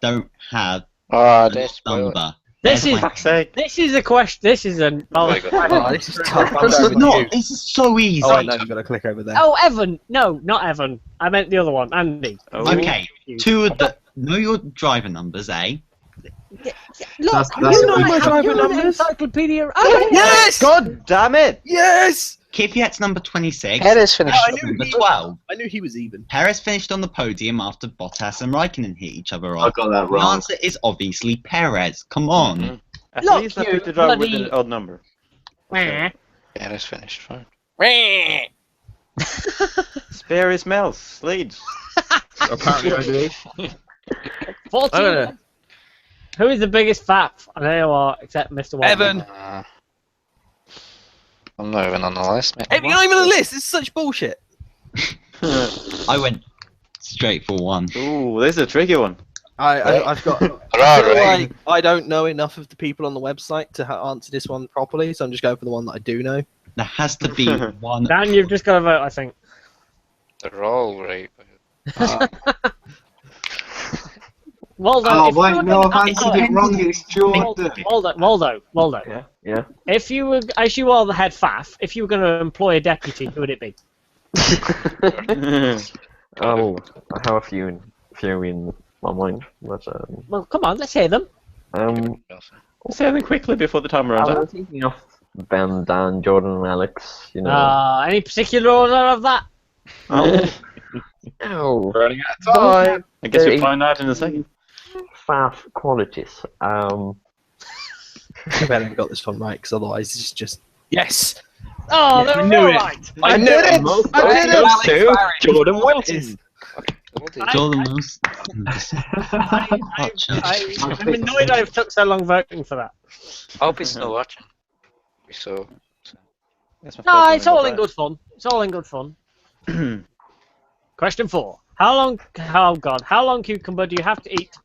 don't have Oh, a this number. This There's is my- Fuck's sake. this is a question. This is an. Oh my God. Oh, this is tough. I'm This going is with not. you. This is so easy. Oh, I know you've got to click over there. Oh, Evan. No, not Evan. I meant the other one, Andy. Oh. Okay, 2 of the know your driver numbers, eh? Look, That's you what know we my have. driver numbers. Encyclopedia. Oh, Yes! God damn it! Yes! Kvyat's number 26. Perez finished. I knew Number he- 12. I knew he was even. Perez finished on the podium after Bottas and Raikkonen hit each other I off. got that The wrong. answer is obviously Perez. Come on. Mhm. At Look, least I you picked the driver with bloody- an odd number. Meh. Perez finished fine. Spare his smells, Sleeds. Apparently, I do. 14. I don't know. Who is the biggest fat on AOR except Mr. Waldo? Evan. I'm not even on the list, mate. Hey, you're not even on the list. This is such bullshit. I went straight for 1. Ooh, this is a tricky one. I've got. I feel Right. like I don't know enough of the people on the website to answer this one properly, so I'm just going for the one that I do know. There has to be one. Dan, you've just got to vote, I think. They're all right. Waldo, Oh, if you were wait, no, gonna- I've answered it wrong. It's Jordan. Waldo. Yeah. If you were, as you are the head faff, if you were going to employ a deputy, who would it be? Oh, I have a few in my mind, but Well, come on, let's hear them. Say them quickly before the time runs I out. was thinking of Ben, Dan, Jordan, and Alex. You know. Any particular order of that? Oh, Running out of time. I guess There we'll is- find out in a second. fast qualities. I bet I got this one right, because otherwise it's just yes. Oh, Yeah, they I were knew all it. right. I knew it. I did it too. Jordan Wilson. Jordan Wilson. I'm annoyed I took so long voting for that. Hope he's still watching. So, That's my No, first it's one, all in good fun. It's all in good fun. Question 4. How long cucumber do you have to eat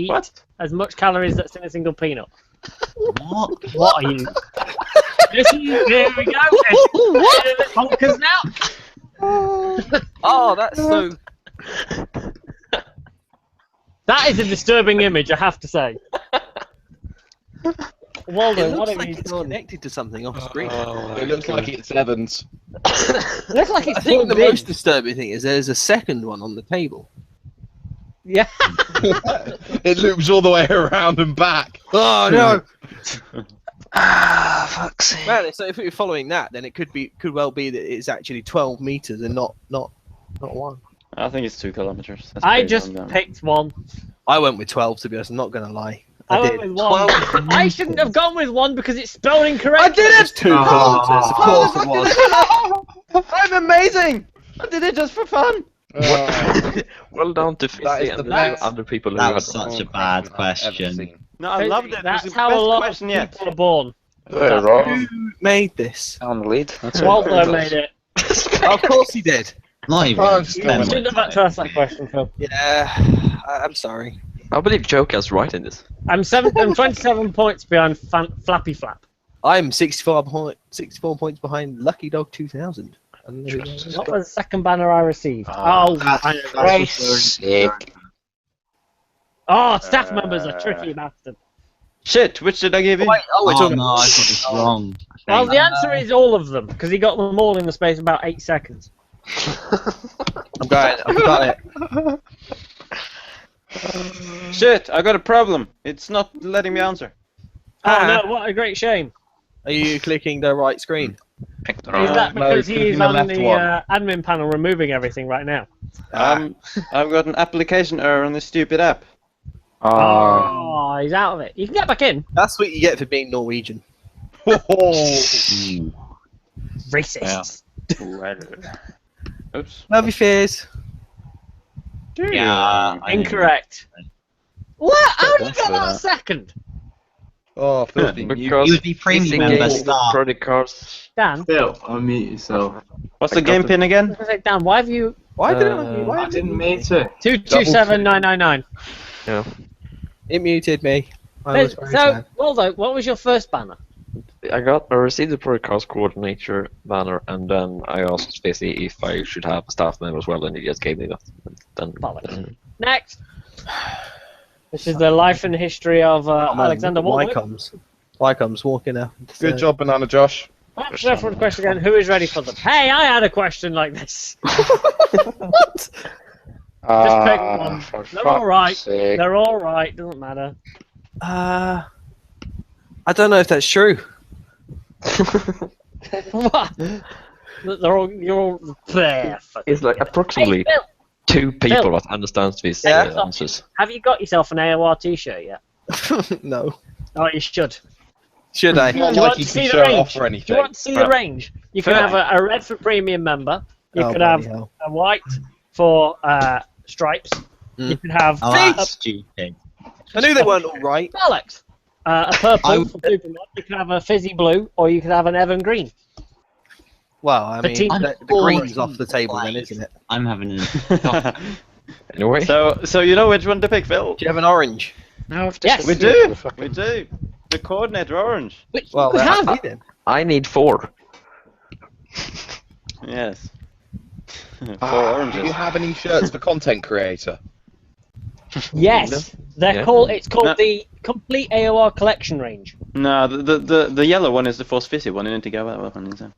What? as much calories that's in a single peanut? What? What are you? Here we go. Bonkers now. Oh, that's so. That is a disturbing image, I have to say. Waldo, It what looks have like you it's done? connected to something off screen. It looks like it's Evans. It looks like it's I think the plugged in. most disturbing thing is there's a second one on the table. Yeah. It loops all the way around and back. Oh no! fuck's sake. Man, so if you're following that, then it could well be that it's actually 12 meters and not one. I think it's 2 kilometers. That's I pretty just long down. picked one. I went with 12 to be honest. I'm not gonna lie. I did. went with one. I shouldn't have gone with one because it's spelled incorrectly. I did it! 2 kilometers. Of course it was. I'm amazing! I did it just for fun! Well done to That is Fizzy the and best. other people who That had was such a bad question. No, I loved it. That's It was the how a best lot question of yet. people are born. They're wrong. Who made this? On the lead. That's Walter made it. Of course he did. Not even. Oh, You shouldn't have had to ask that question, Phil. Yeah, I'm sorry. I believe Joker's right in this. I'm 27 points behind Flappy Flap. I'm 64 points behind Lucky Dog 2000. I don't know who that is. What was the second banner I received? Ah, I know. That's sake. Oh, staff members are tricky bastard. Shit, which did I give you? Wait, oh, we're Oh talking no, I got this wrong. I Well, think. the answer is all of them, because he got them all in the space of about 8 seconds. I'm going. I've got it. Shit, I got a problem. It's not letting me answer. Oh no, what a great shame. Are you clicking the right screen? Pick the Is wrong that no, because he's he's clicking the on left the one. admin panel removing everything right now? I've got an application error on this stupid app. Oh, he's out of it. You can get back in. That's what you get for being Norwegian. Ooh. Racist. Oops. Love you, Fears. Yeah. I Incorrect. What? How did you Thanks get for that that. second? Oh, filthy. Because You would be premium Fizzy member gave star. credit cards. Dan? Phil, unmute yourself. What's the game pin I again? was gonna say, Dan, why have you... Why did I didn't mean to. 227999. it muted me? I was very So, sad. Waldo, what was your first banner? I received the broadcast coordinator banner, and then I asked Fizzy if I should have a staff member as well, and he just gave me that. Then, Bollocks. Next. This is the life and history of Alexander Waldo. Wycomb's walking out. Good job, Banana Josh. Perhaps for the question again, who is ready for them? Hey, I had a question like this. What? Just pick one. For They're all right. fuck's sake. They're all right. Doesn't matter. I don't know if that's true. What? They're all. You're all. it's like approximately Hey, Phil, 2 people that understands these Yeah. answers. have you got yourself an AOR T-shirt yet? No. Oh, you should. Should I? Do Not you like want you to can see the show it range? off or Do anything. you want to see the range? You can Phil. have a red for premium member. You Oh, could have bloody hell. a white for stripes. You could have Oh, that's stupid. I knew they weren't all right. Alex. A purple I- for Superman. You can have a fizzy blue, or you could have an Evan green. Well, I The mean, team- the green's off the table then, isn't it? I'm having a. Anyway, So you know which one to pick, Phil? Do you have an orange? Yes. We do. We do. The coordinator orange. Well, we that's have. me then. I need 4. Yes. 4 Do oranges. you have any shirts for content creator? Yes. They're Yeah. called. It's called No. the complete AOR collection range. No, the yellow one is the Force Fizzy one. You need to go with that one instead.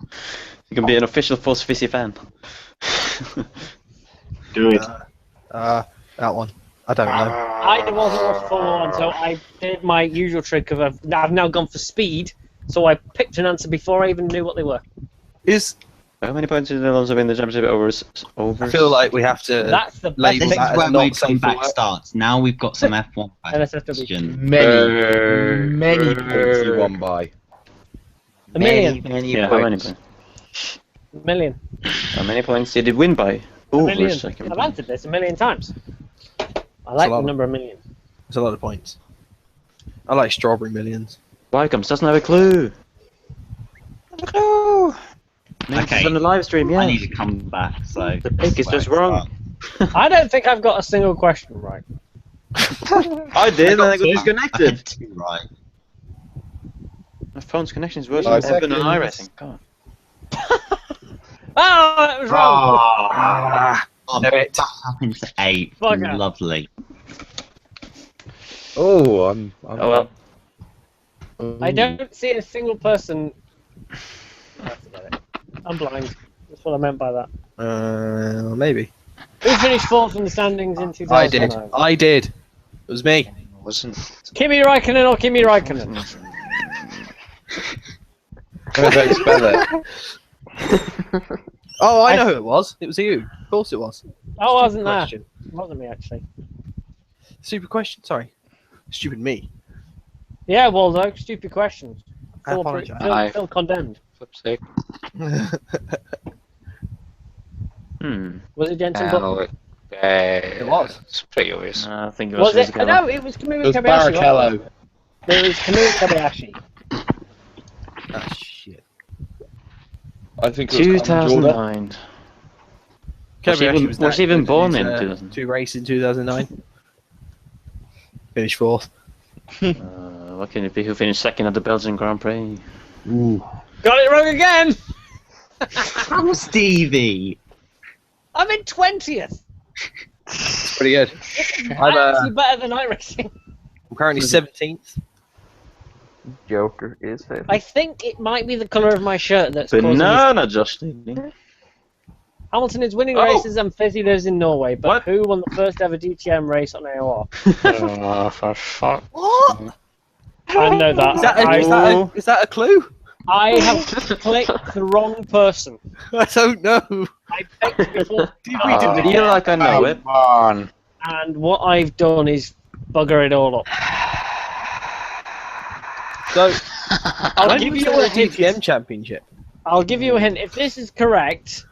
You can be an official Force Fizzy fan. Do it. That one. I don't know. I wasn't a full on, so I did my usual trick of I've now gone for speed. So I picked an answer before I even knew what they were. How many points did Alonso win the championship over? I feel like we have to That's the best label This thing. is that as where not my safe for comeback work. starts. Now we've got some F1 NSFW. questions. Many points he won by. A million. Many Yeah, how many points. points? A million. How many points did it win by? A Over million. second. I've answered this a million times. I like lot. the number a million. It's a lot of points. I like strawberry millions. Wycombs doesn't have a clue. Maybe Okay. it's on the live stream, yeah. I need to come back, so. The pick is just wrong. I don't think I've got a single question right. I did, and I got I disconnected. had 2 right. My phone's connection is worse 5 than Evan and seconds. iRacing. God. Oh, it was wrong. Oh, No, it. back up into 8. Bugger. Lovely. Oh, I'm Oh well. I don't see a single person. I forget it. I'm blind. That's what I meant by that. Maybe. Who finished fourth in the standings in 2009? I did. It was me. Wasn't. Kimi Räikkönen or Kimi Räikkönen? How do you spell it? Oh, I I- know who it was. It was you. Of course it was. I wasn't there. question. It wasn't me, actually. Stupid question. Sorry. Stupid me. Yeah, Waldo, stupid questions. I apologise. Feel condemned. Flip's sake. Was it Jensen Button? It was. It's pretty obvious. I think it was. Was it? No, it was Kamui It was Kobayashi. Barrichello. It was Kamui Kobayashi. Ah, shit. I think it was Jordan. 2009. Kobayashi Was he even that born good in at his, 2000? 2 races in 2009. Finished 4th. What can it be? Who finished second at the Belgian Grand Prix? Got it wrong again! How Stevie? I'm in 20th! It's pretty good. I'm actually better than iRacing. I'm currently 17th. Joker is favourite. I think it might be the colour of my shirt that's causing this. Banana, Justin. Hamilton is winning Oh. races and Fizzy lives in Norway, but What? who won the first ever DTM race on AOR? For fuck. What? I know that. Is that a clue? I have clicked the wrong person. I don't know. I picked before, I feel like I know it. Come on. and what I've done is bugger it all up. So, I'll when give was you the a hint. DTM championship? I'll give you a hint. If this is correct,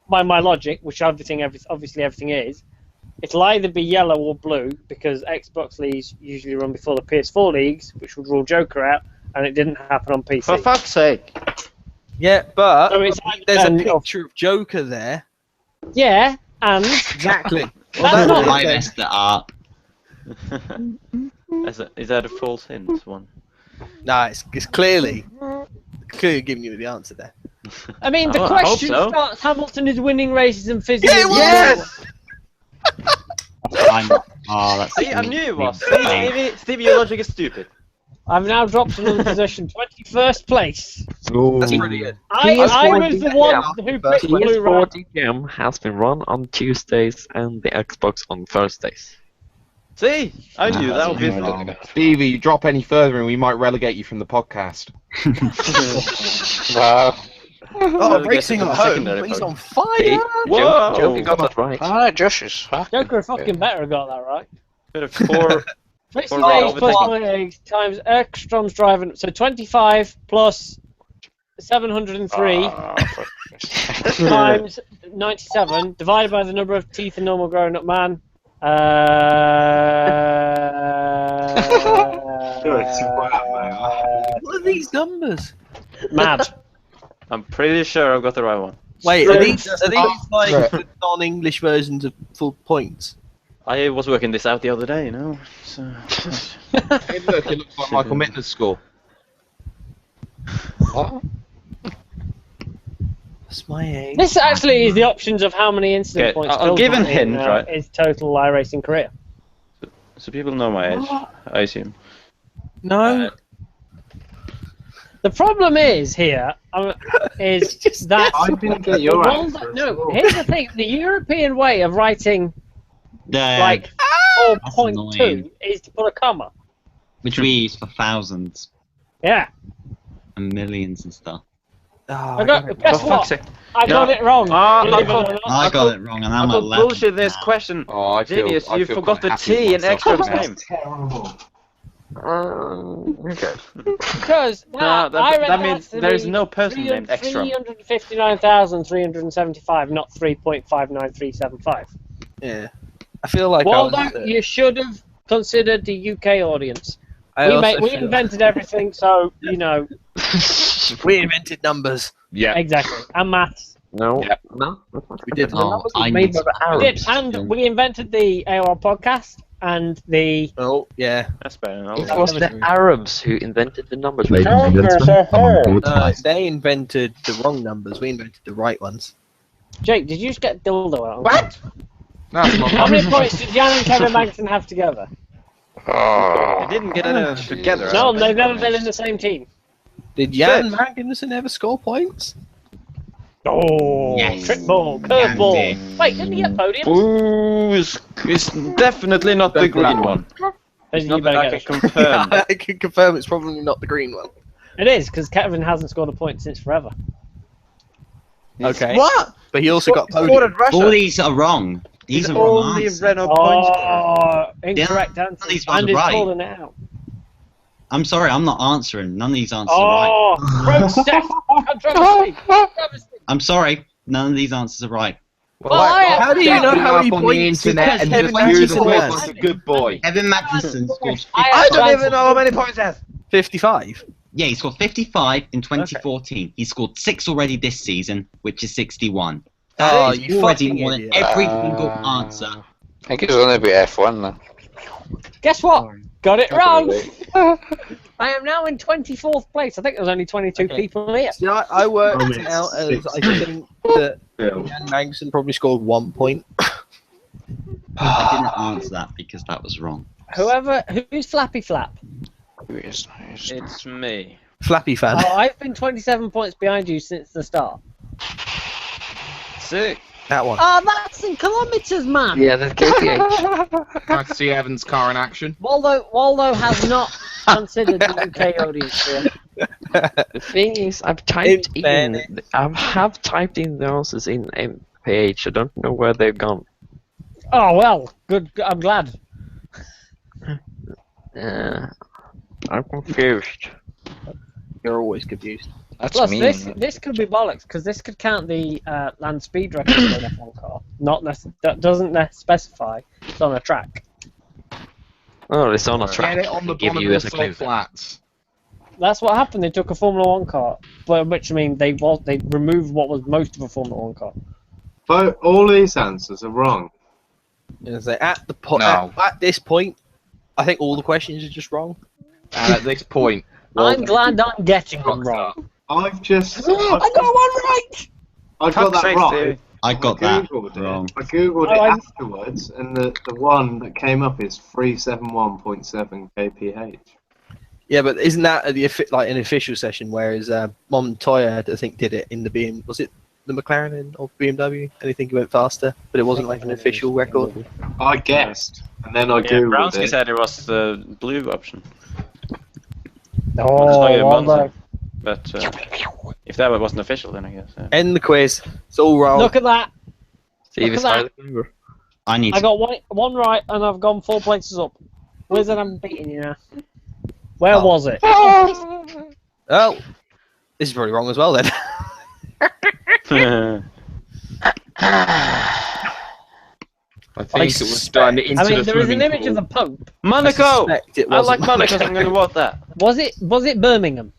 by my logic, which obviously everything is, it'll either be yellow or blue, because Xbox leagues usually run before the PS4 leagues, which would rule Joker out, and it didn't happen on PC. For fuck's sake. Yeah, but So it's either there's a then or- picture of Joker there. Yeah, and Exactly. That's Well, not- I messed it up. Is that a false hint one? Nah, it's clearly giving you the answer there. I mean, the Oh, I hope question so. starts: Hamilton is winning races and Fizzy. Yeah, it is was! losing. That's See, I knew it was. Stevie, your logic is stupid. I've now dropped another position, 21st place. That's pretty good. I was the one who picked blue PS4 right. DTM has been run on Tuesdays and the Xbox on Thursdays. See? I knew that would be Stevie, you drop any further and we might relegate you from the podcast. Wow. Oh, Well, racing get to at the home. secondary He's vote. on fire. Whoa! Joker got that right. Ah, Josh is fucking. Joker fucking better got that right. Bit of 4. Fixed Or days overtaking. plus 28 times Ekstrom's driving. So 25 plus 703 times 97 divided by the number of teeth a normal grown up man. What are these numbers? Mad. I'm pretty sure I've got the right one. Wait, are these like Right. the non-English versions of full points? I was working this out the other day, you know. So, Hey, look, it looks like Michael Mittner's score. What? That's my age. This actually is the options of how many incident Okay, points I'll Phil's give an got in, hint, right? his total iRacing career. so people know my age, I assume. No. The problem is here is that I didn't get the your one answer. that, no. Here's the thing: the European way of writing like That's 4.2 annoying. is to put a comma. which we use for thousands Yeah. and millions and stuff. Oh, I got, it. guess For what? fuck's sake. I got No. it wrong. Ah, Believe I it got- or not. I got it wrong, and I'm I at got 11 bullshit this now. question. Oh, I feel, Genius, I you feel forgot quite the happy T in with myself. Ekstrom's name. Terrible. Okay. Because No, that I means there is no person named Ekstrom. 359,375, not 3.59,375. Yeah. I feel like Waldo, I was, you should have considered the UK audience. I We, also we feel- invented everything, so, you know, We invented numbers. Yeah. exactly. And maths. No. Yeah. No. That's not We did. Oh, I made need by the We did, Arabs. and we invented the AOR podcast and the... Oh, yeah. That's better than It all. was the Arabs who invented the numbers. Ladies and gentlemen, They invented the wrong numbers. We invented the right ones. Jake, did you just get dildo out? What? That's not How many points did Jan and Kevin Langton have together? I didn't get it together. No, they've never been in the same team. Did Jan Magnussen ever score points? Oh, Yes. trick ball, curve ball. Wait, didn't he get podiums? Ooh, it's definitely not the green one. It's You not that better I get can it. confirm. I can confirm it's probably not the green one. It is, because Kevin hasn't scored a point since forever. Okay. What? But he also got Scored podium. at Russia. All these are wrong. These It's are wrong only answers. Renault points. Oh, incorrect answer. these ones And are it's right. calling it out. I'm sorry, I'm not answering. None of these answers are right. Oh, protest! Controversy! Controversy! I'm sorry, none of these answers are right. Well, How do you know how many up on points? the internet and Kevin just use Magnussen them has? like a good boy? Evan Magnussen scored 50. I don't even know how many points he has. 55. Yeah, he scored 55 in 2014. He scored 6 already this season, which is 61. Oh, He's you already fucking won idiot. every single answer. I think it's gonna be F1 now. Guess what? Got it wrong! Probably. I am now in 24th place. I think there's only 22 Okay. people here. See, I worked Oh, it out as six. I think that Phil. Jan Magnussen probably scored 1 point. I didn't answer that because that was wrong. Who's Flappy Flap? It's me. Flappy fan. Oh, I've been 27 points behind you since the start. Sick. That one. Oh, that's in kilometres, man! Yeah, that's KPH. Nice to see Evan's car in action. Waldo has not considered the UK audience here. The thing is, I've typed In in. I have typed in the answers in MPH. I don't know where they've gone. Oh, well, good. I'm glad. I'm confused. You're always confused. That's Plus, mean. this could be bollocks, because this could count the land speed record for an F1 car. That doesn't specify it's on a track. Oh, it's on a track. Get it on the Give bottom you of as the a clue. salt flats. That's what happened. They took a Formula 1 car, which I mean they removed what was most of a Formula 1 car. But all these answers are wrong. At the No. at this point, I think all the questions are just wrong. And at this point, I'm glad I'm getting them Rockstar. wrong. I've just. I got one right! I got that right. I got that Googled it. wrong. I googled Oh, it I'm- afterwards, and the one that came up is 371.7 kph. Yeah, but isn't that an official session? Whereas Montoya, I think, did it in the BM. Was it the McLaren or BMW? And I think he went faster, but it wasn't like an official record. I guessed, and then I Yeah, googled Brownski it. said it was the blue option. Oh, Montoya, Waldo. But if that wasn't official, then I guess. Yeah. End the quiz. It's all wrong. Look at that! See if Look it's at either clue. I need I to. got one right, and I've gone 4 places up. Wizard, I'm beating you now. Where was it? Oh, this is probably wrong as well then. I think it was done into I mean, the there is an swimming image of pool. the Pope. Monaco! suspect it I like wasn't. Monaco, so I'm going to vote that. Was it Birmingham?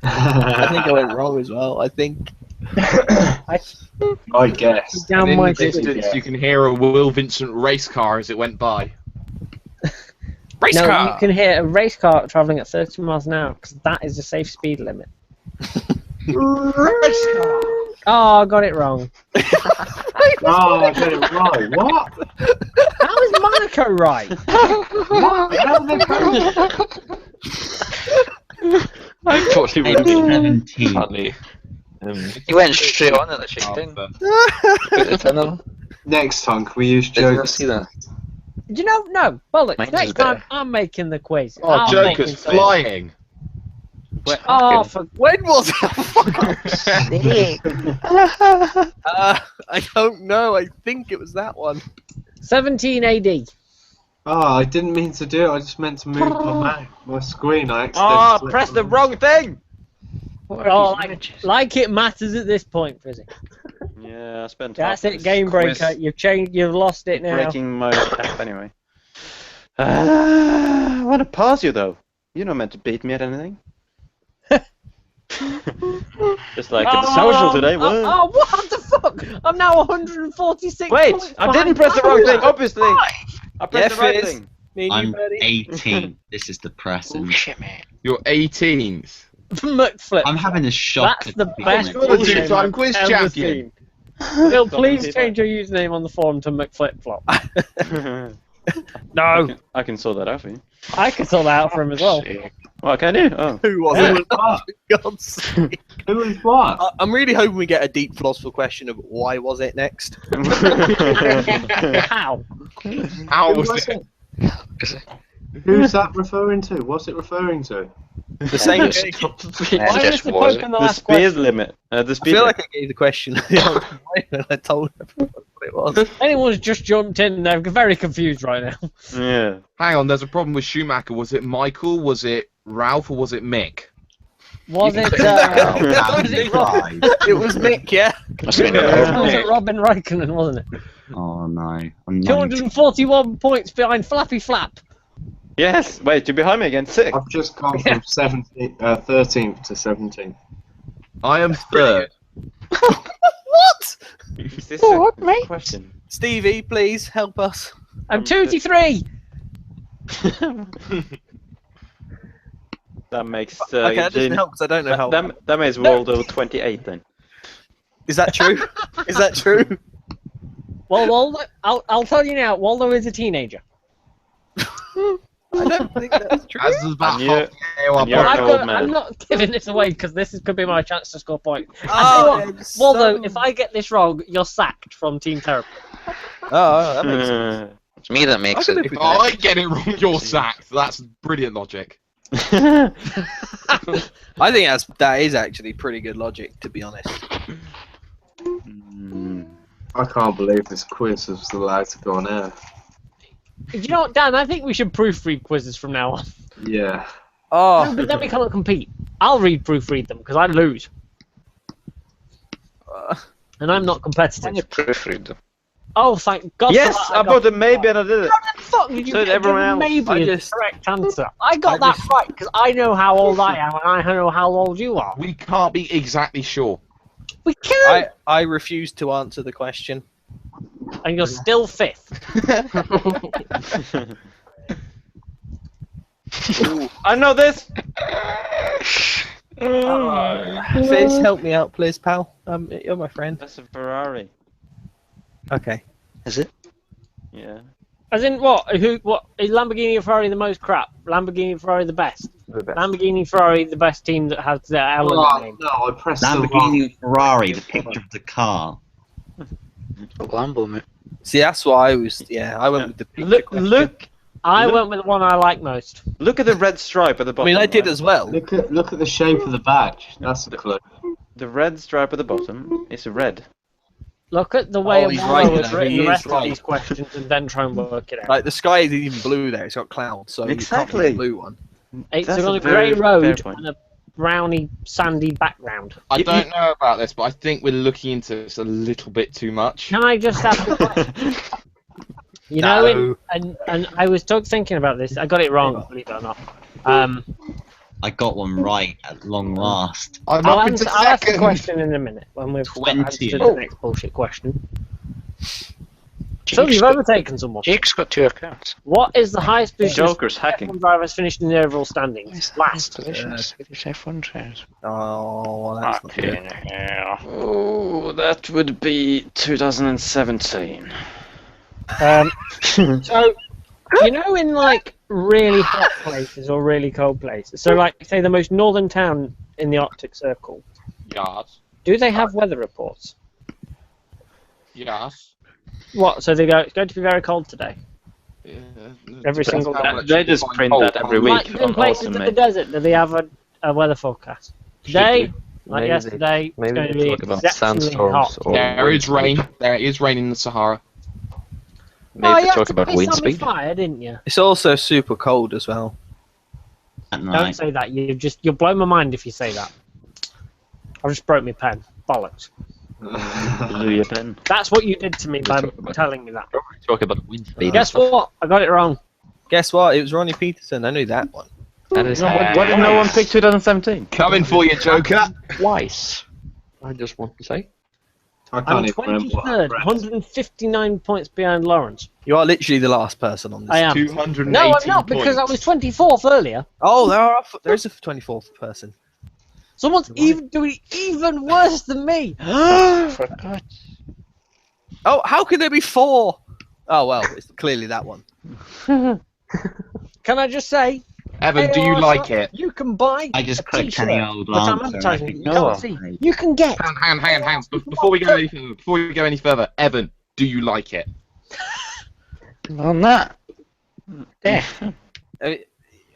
I think I went wrong as well. I think. I guessed. Down And in my the distance, you can hear a Will Vincent race car as it went by. Race No, car. you can hear a race car travelling at 30 miles an hour because that is the safe speed limit. Oh, I got it wrong. Oh, I got it right. What? How is Monaco right? What? How did they prove it? I thought it would be 17. funny. He went straight on at the checkpoint. Put the tunnel. Next time, can we use Did you not jokes? see that? Do you know? No, bollocks. Mine's Next is better. time I'm making the quiz. Oh, I'm making Joker's something. flying. Oh, for When was it? I don't know. I think it was that one. 17 AD. Oh, I didn't mean to do it. I just meant to move my screen. I accidentally. Oh, clicked press on the it. wrong thing! Oh, like it matters at this point, Frizzy. Yeah, I spent That's half it, this game breaker. quiz You've lost it now. breaking my cap anyway. I want to pause you though. You're not meant to beat me at anything. Just like at the social today. What? Oh, what the fuck? I'm now 146. Wait, points I didn't behind press the wrong thing, Waldo. obviously. I pressed the right Fizz. thing. Me and you, I'm buddy. 18. This is depressing. You're 18th. McFlip. I'm having a shock. That's at the best You're the bullshit two-time quiz I've ever champion. seen. Phil, please change your username on the forum to McFlipFlop. No, I can sort that out for you. I can sort that out for him as well. What can I do? Oh. Who was Who it? was what? God's sake. Who was what? I'm really hoping we get a deep philosophical question of why was it next. How? How Who was was it? it? Who's that referring to? What's it referring to? The same. Just- I Why was just the was Pope it? in the The last speed question? limit. The speed feel limit. like I gave the question. I told everyone what it was. Anyone's just jumped in, they're very confused right now. Yeah. Hang on, there's a problem with Schumacher. Was it Michael? Was it Ralph? Or was it Mick? Was it? Was it Robin? It was Mick, yeah. Must have been Was it Robin Raikkonen, wasn't it? Oh no. I'm 241 points behind Flappy Flap. Yes. Wait, you're behind me again. 6. I've just gone from 13th to 17th. I am third. What? Is this What, a mate? question? Stevie, please help us. I'm 23. That makes. Okay, that doesn't help because I don't know how. That makes Waldo 28 then. Is that true? Is that true? Well, Waldo, I'll tell you now. Waldo is a teenager. I don't think that's true. As is about And you- half the AOR and you're podcast. an old man. I'm not giving this away because this could be my chance to score points. Oh, I tell you what, Waldo, if I get this wrong, you're sacked from Team Terror. Oh, that makes sense. It's me that makes I can it. live with If I get it wrong, you're sacked. That's brilliant logic. I think that is actually pretty good logic, to be honest. I can't believe this quiz was allowed to go on air. Do you know what, Dan? I think we should proofread quizzes from now on. Yeah. Oh, No, but then we can't compete. I'll proofread them because I lose, and I'm not competitive. Can you proofread them? Oh, thank God! Yes, for that, I bought a maybe and I did it. How the fuck did you So did get everyone else. maybe I is just- the correct answer? I got that right because I know how old I am and I know how old you are. We can't be exactly sure. We can't, I refuse to answer the question. and you're still 5th. I know this. Fizz, help me out, please, pal. You're my friend. That's a Ferrari. Okay. Is it? Yeah. As in what? What is Lamborghini or Ferrari the most crap? Lamborghini or Ferrari the best? Lamborghini Ferrari the best team that has their element name. No, I pressed the wrong. Lamborghini and Ferrari, the picture of the car. Lambo, mate. See, that's what I was. Yeah, I went with the picture Look, question. look, I went with the one I like most. look at the red stripe at the I bottom. mean, I did right? as well. Look at the shape of the badge. That's a clue. The red stripe at the bottom is red. Look at the way Oh, he's Apollo right has there, written he the is rest of right. these questions and then try and work it out. Like the sky is even blue there. It's got clouds, so Exactly. you can't blue one. It's That's on a a grey very fair road point. and a browny, sandy background. I don't know about this, but I think we're looking into this a little bit too much. Can I just ask a question? You No. know, and I was thinking about this. I got it wrong, believe it or not. I got one right at long last. I'm I'll up into ask the second. question in a minute when we've 20. answered the next bullshit question. So you've overtaken someone. Jake's got 2 accounts. What is the highest position Joker's hacking. F1 drivers finished in the overall standings? Last. Positions. Swedish F1 drivers. Oh, that's not good. Oh, that would be 2017. So, you know, in like really hot places or really cold places, so like say the most northern town in the Arctic Circle, Yes. do they have weather reports? Yes. What? So they go, it's going to be very cold today. Every single day. They just print that every week. Like in on places Autumn, in the mate. desert, do they have a weather forecast? Today, like Maybe yesterday, it's maybe going to they be talk about exceptionally sandstorms hot. or There is wind rain. speed. There is rain in the Sahara. Maybe you they had talk to about piss wind on me speed. fire, didn't you? It's also super cold as well. At Don't night. say that. You'll blow my mind if you say that. I've just broke my pen. Bollocks. Blew your pen. That's what you did to me by talk about- telling me that. Talk about wind speed. Guess what? I got it wrong. Guess what? It was Ronnie Peterson. I knew that one. That is Why did no one pick 2017? Coming for you, Joker. twice. I just want to say. I I'm can't even remember what I 23rd, pressed. 159 points behind Lawrence. You are literally the last person on this. I am. 218 No, I'm not, because I was 24th earlier. Oh, there is a 24th person. Someone's even doing even worse than me. For God. Oh, how can there be 4? Oh well, it's clearly that one. Can I just say, Evan, do you AOR like shop, it? You can buy I just a clicked t-shirt, any old which I'm answer, advertising. I You think. can't see. You can get. Hang on. Before we go any further, Evan, do you like it? On that. There.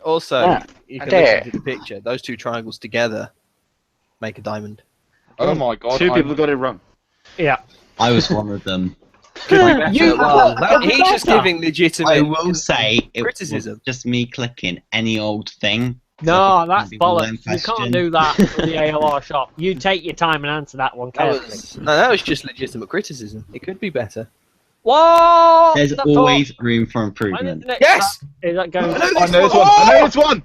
Also, Ah, you can there. listen to the picture. Those 2 triangles together make a diamond. Oh my God. Two people got it wrong. Yeah. I was one of them. Could be better. You- Well, he's just better. giving legitimate. I will say it criticism. was just me clicking any old thing. No, that's Maybe one bollocks. You question. can't do that with the AOR shop. You take your time and answer that one carefully. That was just legitimate criticism. It could be better. Whoa! There's That's always room for all. When improvement. is the next Yes! start? Is that going? I know this one. I know this one.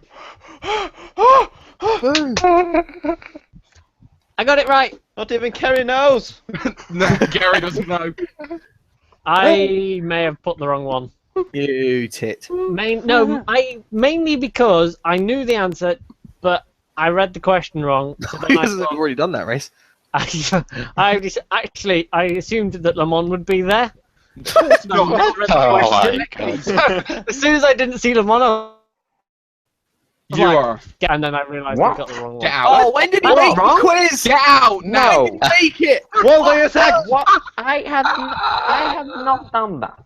I got it right. Not even Kerry knows. No, Gary doesn't know. I may have put the wrong one. You tit. Mainly because I knew the answer, but I read the question wrong. So then I You've already done that race. I assumed that Lamont would be there. So I read the Oh question. my god. So, as soon as I didn't see Lamont, I was You like, are. and then I realised I got the wrong one. Get out. Oh, when did he make the quiz? Get out now. When did he make it? Well, do you think? What? I have not done that.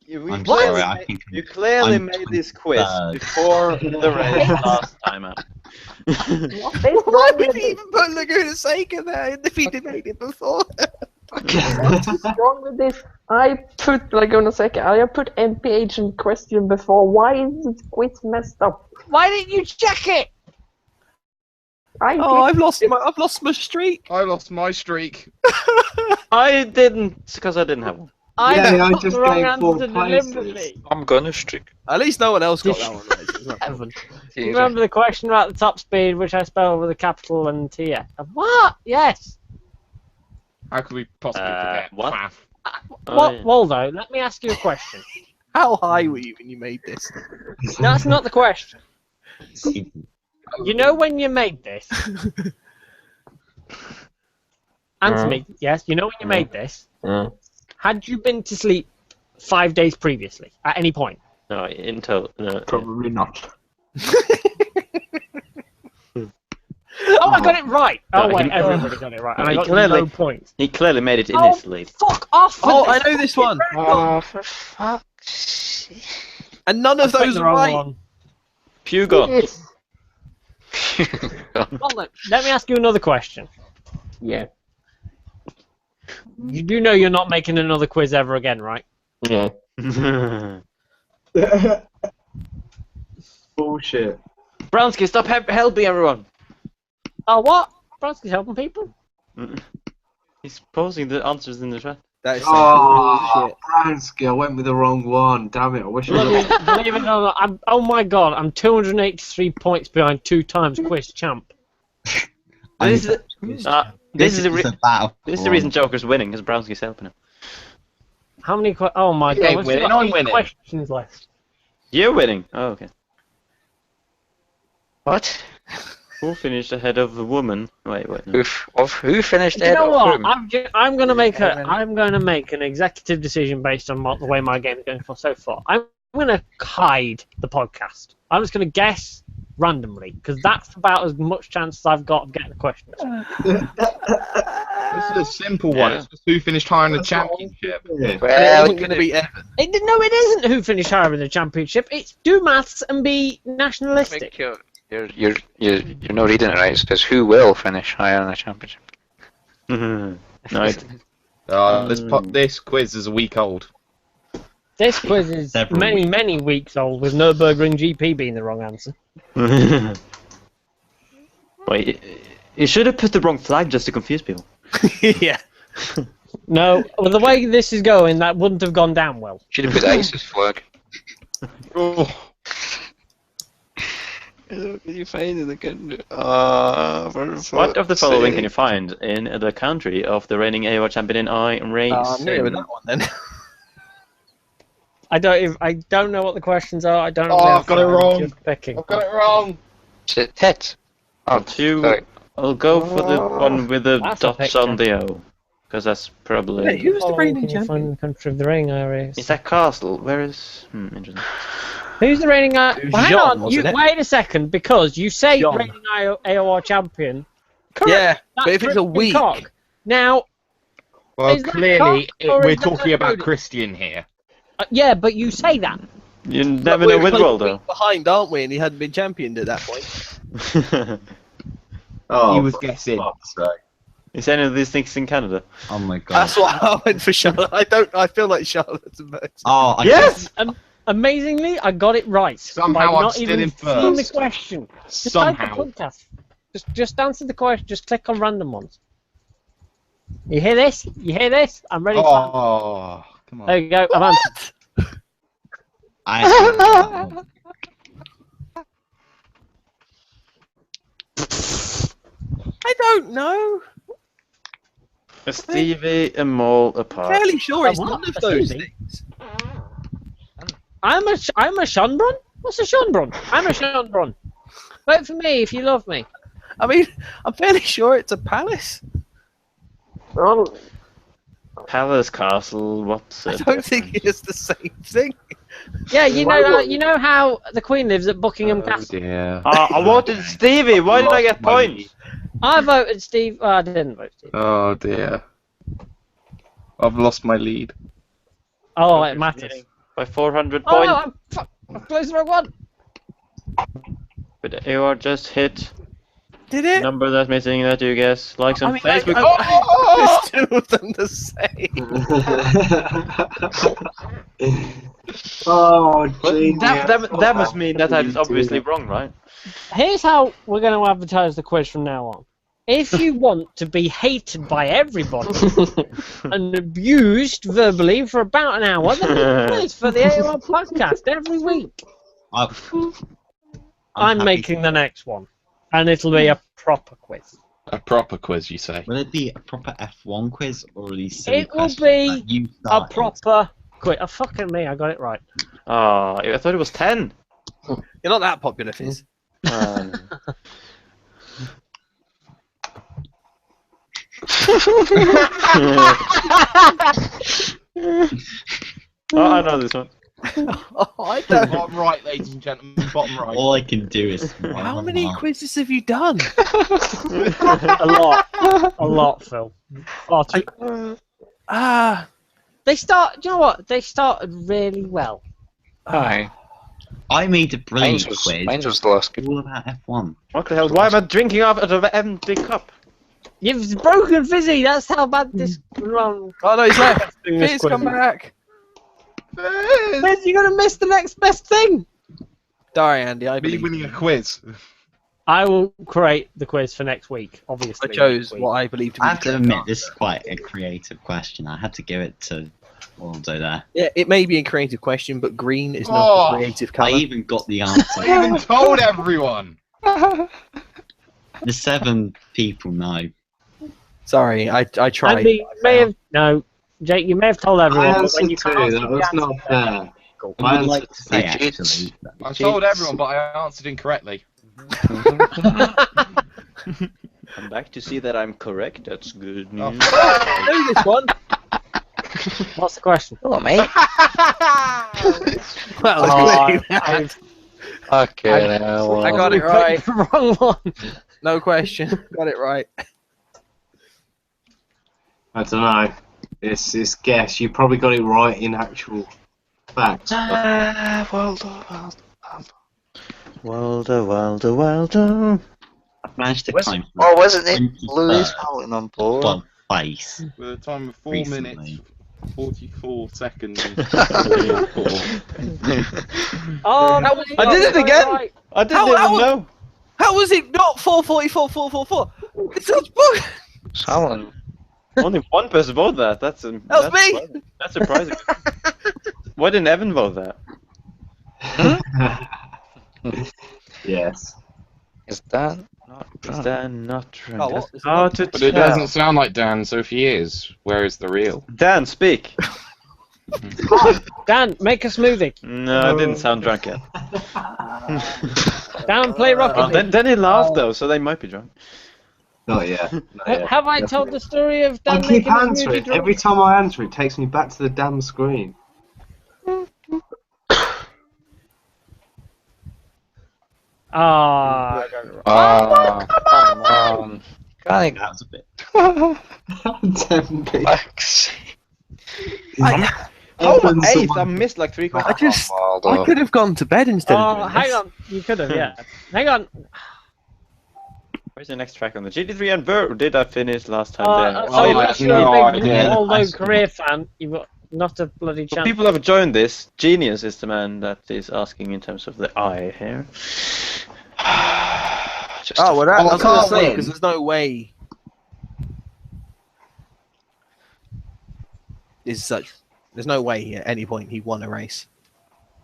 I'm sorry, I think You clearly I'm made this quiz 23rd. before the race last time out. Why would he even put Laguna Seca there if he didn't make it before? What's wrong with this? I put Laguna Seca. I have put MPH in question before. Why is this quiz messed up? Why didn't you check it? I've lost my streak. I lost my streak. I didn't, because I didn't have one. Yeah, I put just the wrong gained 4 answer places. deliberately. I'm gonna streak. At least no one else got that one right. so it's not- Evan. You remember the question about the top speed, which I spelled with a capital and T? What? Yes. How could we possibly forget? what? Faff. yeah. Waldo, let me ask you a question. How high were you when you made this? That's not the question. You know when you made this? Answer me. Yes, you know when you made this? Had you been to sleep 5 days previously at any point? No, in total. No, Probably not. Oh, I got it right. Oh No, wait, he- everybody got it right, and I he got clearly- no points. He clearly made it in Oh, his sleep. fuck off! with Oh, I this. know this one. Oh, for fuck's sake. And none of I picked those the are wrong right. one. Pugon. Well, look, let me ask you another question. Yeah. You do know you're not making another quiz ever again, right? Yeah. Bullshit. Brownsky, stop helping everyone. Oh, what? Bransky's helping people? He's posting the answers in the chat. That is Oh, Bransky, I went with the wrong one. Damn it, I wish I Believe would believe it or not, oh my god, I'm 283 points behind 2 times quiz champ. This is this is the a battle. this is the reason Joker's winning, because Brownsky's helping him. How many oh my You god, ain't we've winning, got I'm 8 winning. questions left. You're winning. Oh, okay. What? Who finished ahead of the woman? Wait. No. Who finished Do you ahead know of what? whom? I'm going to make an executive decision based on the way my game is going for so far. I'm going to hide the podcast. I'm just going to guess randomly because that's about as much chance as I've got of getting the questions. This is a simple one. It's just who finished higher in the championship. Yeah. Well, it's going to be Evan. No, it isn't who finished higher in the championship. It's do maths and be nationalistic. You're not reading it right. It says who will finish higher in the championship. No, This quiz is a week old. This quiz is Several many weeks old with Nürburgring GP being the wrong answer. Wait, you should have put the wrong flag just to confuse people. Yeah. No, with the way this is going, that wouldn't have gone down well. Should have put ISIS flag. Oh. You find in the country. What of the following can you find in the country of the reigning AOR champion in I race? I'm going with that one then. I don't know what the questions are. I don't know. Oh, the I've got it answer. I'm wrong. just picking. I've got it wrong. Is it Tet? Oh, sorry. I'll go for the one with the That's a dots picture. on the O, because that's probably. Hey, who's the Oh, reigning can you champion? find the country of the reigning areas? Is that castle? Where is? Interesting. Who's the reigning? Well, hang Jean, on. wasn't it? Wait a second, because you say Jean. reigning AOR champion. Correct. Yeah, but That's if it's a Christian week, Cock. Now, Well, Is that clearly cock or we're is that talking about included? Christian here. yeah, but you say that. You but never we're know with kind of a Waldo. week behind, aren't we? And he hadn't been championed at that point. Oh, He was for guessing. fuck's sake. Is any of these things in Canada? Oh my god. That's what I went for Charlotte. I feel like Charlotte's a merchant. Oh, I Yes! Amazingly, I got it right. Somehow by I'm not still even in seeing the first. question. Just type the Somehow. podcast. Just answer the question. Just click on random ones. You hear this? You hear this? I'm ready. Oh, come on. There you go. I've answered. I I don't know. A Stevie, a mole, a I'm park. fairly sure it's What? none of A those Susie? things. I'm a Schönbrunn? What's a Schönbrunn? I'm a Schönbrunn. Vote for me if you love me. I mean, I'm fairly sure it's a palace. Well, Palace, castle, what's I it? don't think it's the same thing. Yeah, you know how the Queen lives at Buckingham Castle. dear. I voted Stevie. Why did I get points? I voted Steve. I didn't vote Steve. Oh dear. I've lost my lead. Oh, it matters. By 400 Oh, points. I closed the wrong one. But AOR just hit Did it? number that's missing that you guess. Likes on I mean, Facebook. There's two of them the same. Oh, But genius. that must mean that I'm obviously wrong, right? Here's how we're going to advertise the quiz from now on. If you want to be hated by everybody and abused verbally for about an hour, then do quiz for the AOR podcast every week. I'm making the next one, and it'll be a proper quiz. A proper quiz, you say? Will it be a proper F1 quiz or these silly It will questions be that you a started? proper quiz. Oh, fucking me, I got it right. Oh, I thought it was 10. You're not that popular, Fizz. Oh, I know this one. Oh, I don't. Bottom right, ladies and gentlemen. Bottom right. All I can do is. How many quizzes have you done? A lot, Phil. Far too. They start. Do you know what? They started really well. Aye. I made a brilliant Mine quiz was the last good. all about F1. What the hell? Why am I drinking out of an empty cup? You've broken Fizzy. That's how bad this run. Oh no, he's left. This Fizz, quiz come is. back. Fizz, you're gonna miss the next best thing. Sorry, Andy. I Me believe winning a quiz. I will create the quiz for next week. Obviously, I chose next week. what I believe to be. I have to the admit, correct this is quite a creative question. I had to give it to Waldo there. Yeah, it may be a creative question, but green is not Oh, a creative I colour. even got the answer. I even told everyone. The 7 people know. Sorry, I tried. Andy, you may have Jake. You may have told everyone, I but answered when you too, can't that was not fair. I I would like answered to say, It cheats. actually, I told everyone, but I answered incorrectly. I'm back to see that I'm correct. That's good Oh, news. I know this one. What's the question? Hello, mate. Well, Okay, now. I got it We right. picked the wrong one. No question. Got it right. I don't know. It's guess. You probably got it right in actual fact. Waldo. I've managed to Was climb it, or wasn't it 23rd Lewis Hamilton on board? one place. With a time of 4 Recently. minutes, 44 seconds. Oh, How was I did it again! Right. I didn't How- even how- know. How was it not 444, 444? It's not book. Hamilton. Only one person voted that. That's That was me. surprising. That's surprising. Why didn't Evan vote that? Yes. Is that not Is drunk? that not true? Oh, what? Is it How not? to But it tell? doesn't sound like Dan, so if he is, where is the real? Dan, speak. Dan, make a smoothie. No, I didn't sound drunk yet. Dan, play Rocket Oh, League. then he laughed though, so they might be drunk. Not yet. Not yet. Have I told the story of Dan I keep making a smoothie answering. drunk? Every time I answer, it takes me back to the damn screen. Ah, I got it right. Come on. Can't That was a bit. 10p. relax. Oh, Evan's the eighth! one- I missed like 3 I questions. just. Waldo. I could have gone to bed instead of Oh, doing hang this. on. You could have, yeah. Hang on. Where's the next track on the GT3 and Burr? Did I finish last time there? So yeah, unless you're no a big idea. Waldo career fan, you've got not a bloody For chance. people who have joined this, Genius is the man that is asking in terms of the eye here. Just Oh, well, I I was going to can't say, win. because there's no way. There's no way at any point he won a race.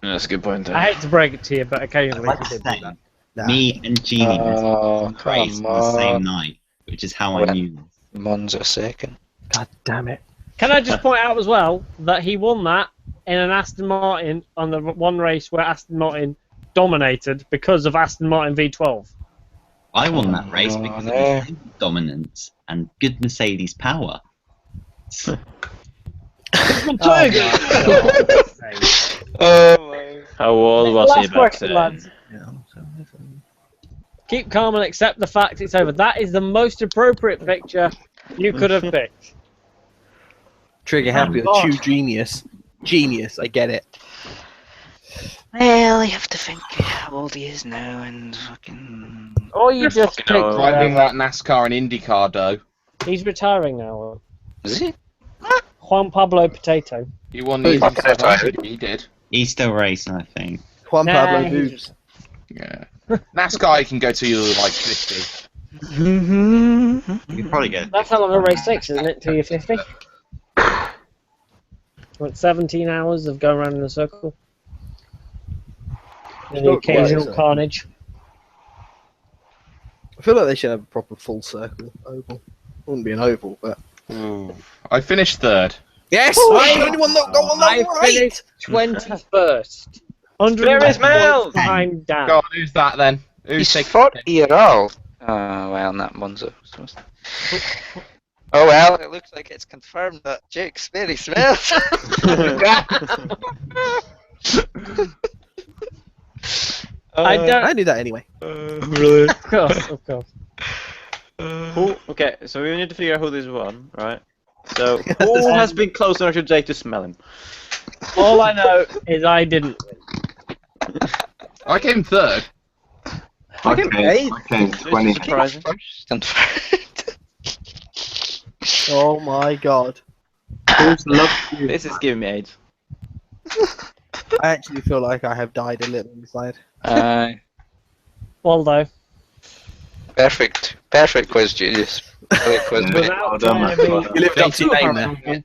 That's a good point. I hate to break it to you, but occasionally I'd he did say do that. Nah. Me and Genie Oh, went to race come on the same on. night, which is how I Well- knew this. Monza second. God damn it. Can I just point out as well that he won that in an Aston Martin on the one race where Aston Martin dominated because of Aston Martin V12. I won that race Oh, because no. of his dominance and good Mercedes power. How old was he Last back question, then? lads. Keep calm and accept the fact it's over. That is the most appropriate picture you could have picked. Trigger happy with God. true genius. Genius, I get it. Well, you have to think how old he is now and fucking. Or you just picked. Driving that NASCAR and IndyCar though. He's retiring now. Is he? Juan Pablo Potato. He won the Indy 500. He did. He's still racing, I think. Juan Nah, Pablo he's- Boobs. Yeah. NASCAR you can go to like 50. You could probably get. That's how long a race takes, isn't it? Till you're 50? What, 17 hours of going around in a circle? And the Not quite, occasional so. carnage. I feel like they should have a proper full circle oval. Wouldn't be an oval, but. I finished third. Yes! Oh, I'm the only one that got on I that right! finished 21st. 100 There is Mel! behind Dan. Go on, who's that then? Who's He's taking 40-year-old. Oh, well, not Monza. Oh, well, it looks like it's confirmed that Jake's very smells. I don't. I knew that anyway. Really? Of course, of course. Who? Okay, so we need to figure out who this won, right? So who has been close enough to Jake to smell him? All I know is I didn't win. I came third. I came 20. Surprising. Oh my god. Who's loved you? This is giving me AIDS. I actually feel like I have died a little inside. Waldo. Perfect quiz, genius. Perfect quiz, mate. Without done, trying to man. be, You lived up to your name there.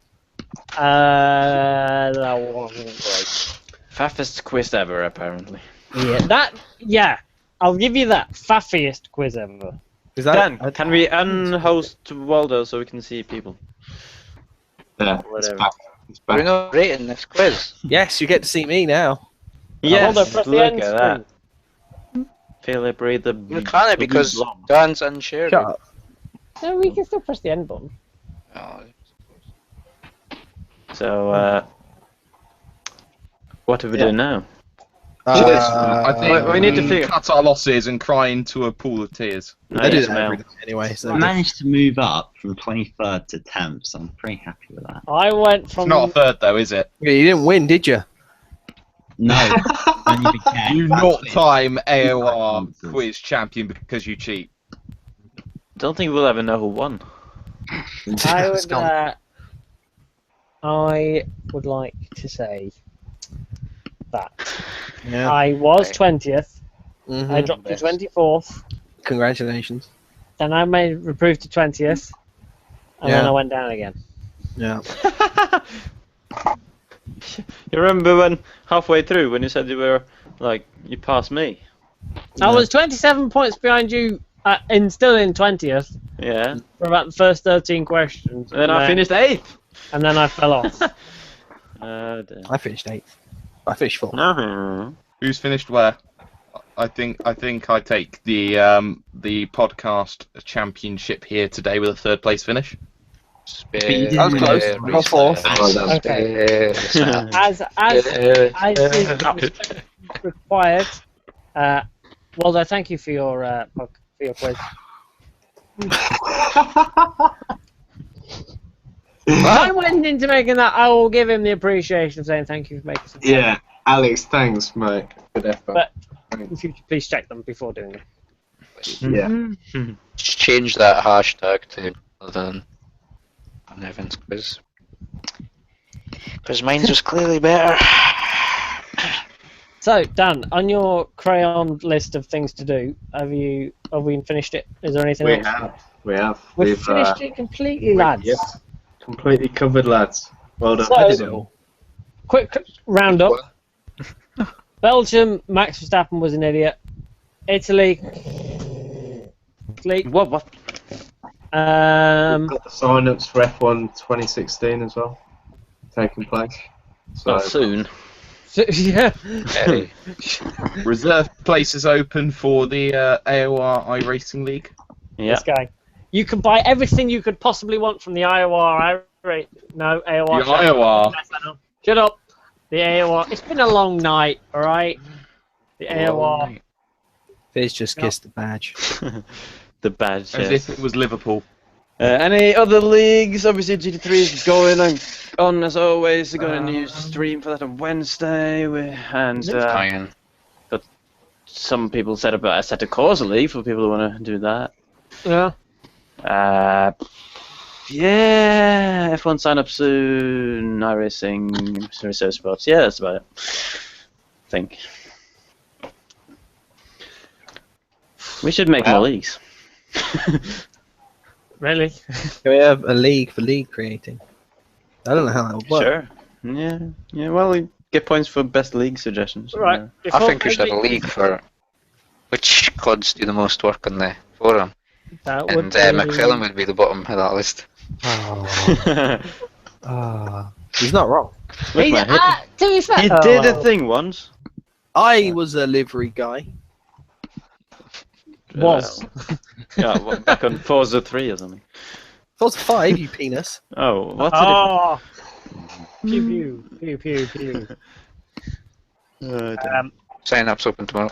that wasn't great. Faffest quiz ever, apparently. Yeah, I'll give you that. Faffiest quiz ever. Is that Dan, can we unhost Waldo so we can see people? There, it's Whatever. back. It's We're back. not rating this quiz. Yes, you get to see me now. Yes, Waldo, press the look end at that. Philip, read the. You can't because Dan's unshared. Shut up. No, we can still press the end button. Oh, So, what do we do now? I think we need to figure- cut our losses and cry into a pool of tears. I do Yes, that Mel. every day anyway, so. I managed to move up from 23rd to 10th, so I'm pretty happy with that. I went It's from. not a third though, is it? Yeah, you didn't win, did you? No, only became. You not time AOR quiz champion because you cheat. Don't think we'll ever know who won. I would like to say that Yeah. I was 20th. Mhm. I dropped to 24th. Congratulations. Then I improved to 20th. And then Yeah. I went down again. Yeah. You remember when halfway through when you said you were like you passed me? I was 27 points behind you, and still in 20th Yeah. for about the first 13 questions. And then I finished 8th. And then I fell off. Dear. I finished 8th. I finished 4th. No. Who's finished where? I think I take the podcast championship here today with a third place finish. Space. That was close. I got 4th. Okay. As is required. Waldo, thank you for your quiz. I went into making that. I will give him the appreciation of saying thank you for making some. Yeah, Alex, thanks, mate. Good effort. But if you could please check them before doing it. Yeah. Just change that hashtag to other than an Evans quiz. Because mine's was clearly better. So, Dan, on your crayon list of things to do, have we finished it? Is there anything else? We have. We've finished it completely, lads. Yep. Completely covered, lads. Well done. So- I did it all. Quick roundup. Belgium, Max Verstappen was an idiot. Italy. What? We've got the sign-ups for F1 2016 as well, taking place. So Well, soon. Yeah. Very. Reserve places open for the AOR iRacing League. Yeah. This guy. You can buy everything you could possibly want from the AOR. No, AOR. The IOR. Shut up. The AOR. It's been a long night, alright? The AOR. Fizz just kissed the badge. The badge. As Yes. if it was Liverpool. Any other leagues? Obviously, GT3 is going on as always. They're going to new stream for that on Wednesday. And Fine. some people set up a set of Corsa League for people who want to do that. Yeah. Yeah, F1 sign up soon. iRacing, Reserve Sports. Yeah, that's about it. I think. We should make more leagues. Really? Can we have a league for league creating? I don't know how that would work. Sure. Yeah. Well, we get points for best league suggestions. Right. I think we should have a league for which CODs do the most work on the forum. That And would be... McFarlane would be the bottom of that list. He's not wrong. He, to be fair, He did a thing once. I was a livery guy. Was. Yeah, what, back on Forza 3 or something. Forza 5, you penis. Oh, what's Oh. Pew pew pew pew pew. Sign up's open tomorrow.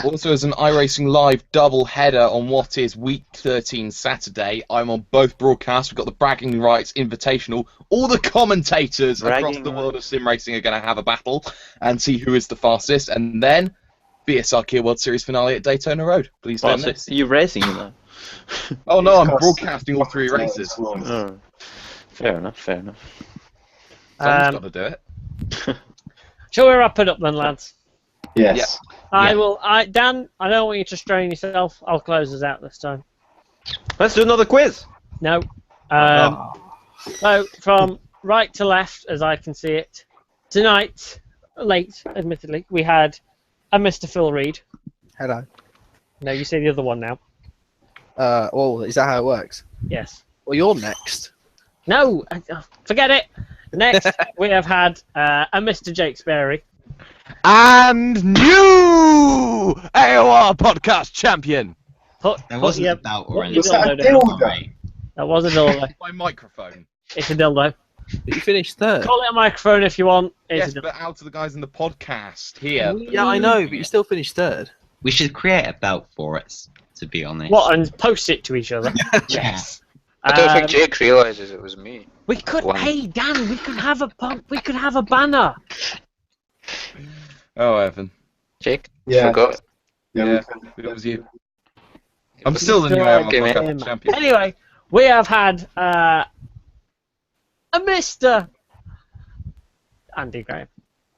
Also, as an iRacing Live double header on what is Week 13 Saturday, I'm on both broadcasts. We've got the Bragging Rights Invitational. All the commentators across the world of sim racing are going to have a battle and see who is the fastest. And then, BSR Kia World Series finale at Daytona Road. Please don't miss. Are you racing in that? Oh no, I'm broadcasting all three races. Oh. Fair enough. Someone's got to do it. Shall we wrap it up then, lads? yes. Dan, I don't want you to strain yourself. I'll close us out this time. Let's do another quiz. No. So, from right to left, as I can see it, tonight, late, admittedly, we had a Mr. Phil Reed. Hello. No, you say the other one now. Well, is that how it works? Yes. Well, you're next. No, forget it. Next, we have had a Mr. Jake Sperry. And new AOR Podcast champion. There wasn't a belt or anything. Was that a dildo? That was a dildo. My microphone. It's a dildo. But you finished third. Call it a microphone if you want. It's Yes, a dildo. but out to the guys in the podcast here. Yeah, I know, but you still finished third. We should create a belt for us, to be honest. What, and post it to each other? Yes. I don't think Jake realises it was me. We could. One. Hey, Dan, we could have a pump. We could have a banner. Oh, Evan. Jake? Yeah. Forgot. Yeah, it was you. I'm still the new AOR Okay, mate. Podcast champion. Anyway, we have had a Mr. Andy Graham.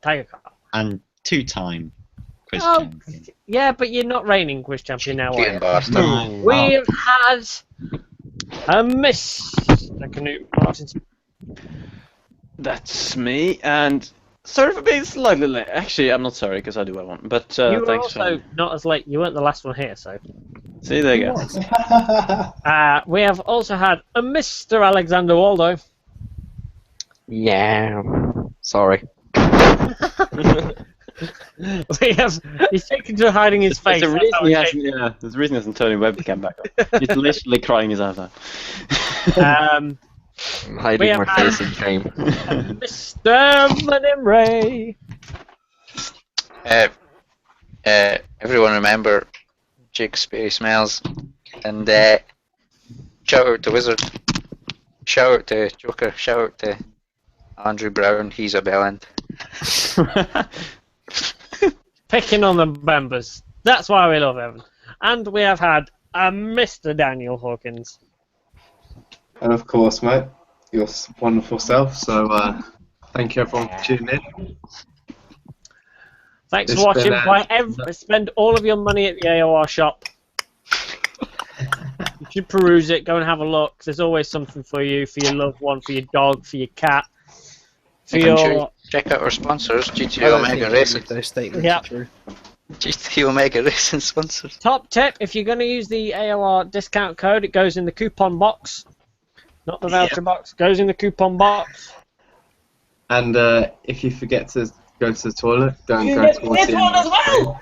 Tiger Car. And two-time quiz Oh, champion. yeah, but you're not reigning quiz champion now, are Cheating you? bastard. No. We've had a Mr. Canute Martinson. That's me, and sorry for being slightly late. Actually, I'm not sorry because I do what I want. But You were thanks also for. not as late. You weren't the last one here, so. See, there you go. We have also had a Mr. Alexander Waldo. Yeah. Sorry. We have. He's taken to hiding his face. There's a That's reason how he it hasn't. Yeah, there's a reason he hasn't turned his webcam back up. He's literally crying his eyes out. came. I'm We hiding have my had- face in shame. Mr. Manim Ray. Everyone remember Jake Sperry Smells. And shout out to Wizard. Shout out to Joker. Shout out to Andrew Brown. He's a bellend. Picking on the members. That's why we love Evan. And we have had a Mr. Daniel Hawkins. And of course, mate, your wonderful self. So thank you everyone for tuning in. Thanks It's for watching. been, Spend all of your money at the AOR shop. You should peruse it. Go and have a look. 'Cause there's always something for you, for your loved one, for your dog, for your cat, for your. Check out our sponsors, I GT don't Omega think any Racing. of those statements Yeah. are true. GT Omega Racing sponsors. Top tip: if you're going to use the AOR discount code, it goes in the coupon box, not the voucher box. Goes in the coupon box. And if you forget to go to the toilet, don't go towards the end. as well.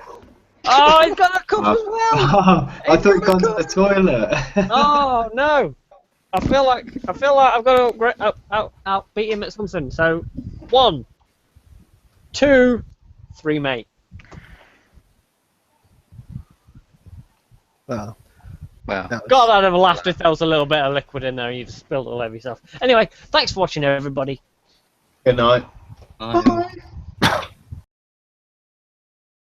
Oh, he's got a cup as well. Oh, I thought you'd gone to the toilet. Oh no! I feel like I've got to outbeat him at something. So, 1, 2, 3, mate. Well, Wow. that was- God, I'd have laughed if there was a little bit of liquid in there and you'd spilled it all over yourself. Anyway, thanks for watching, everybody. Good night. Bye.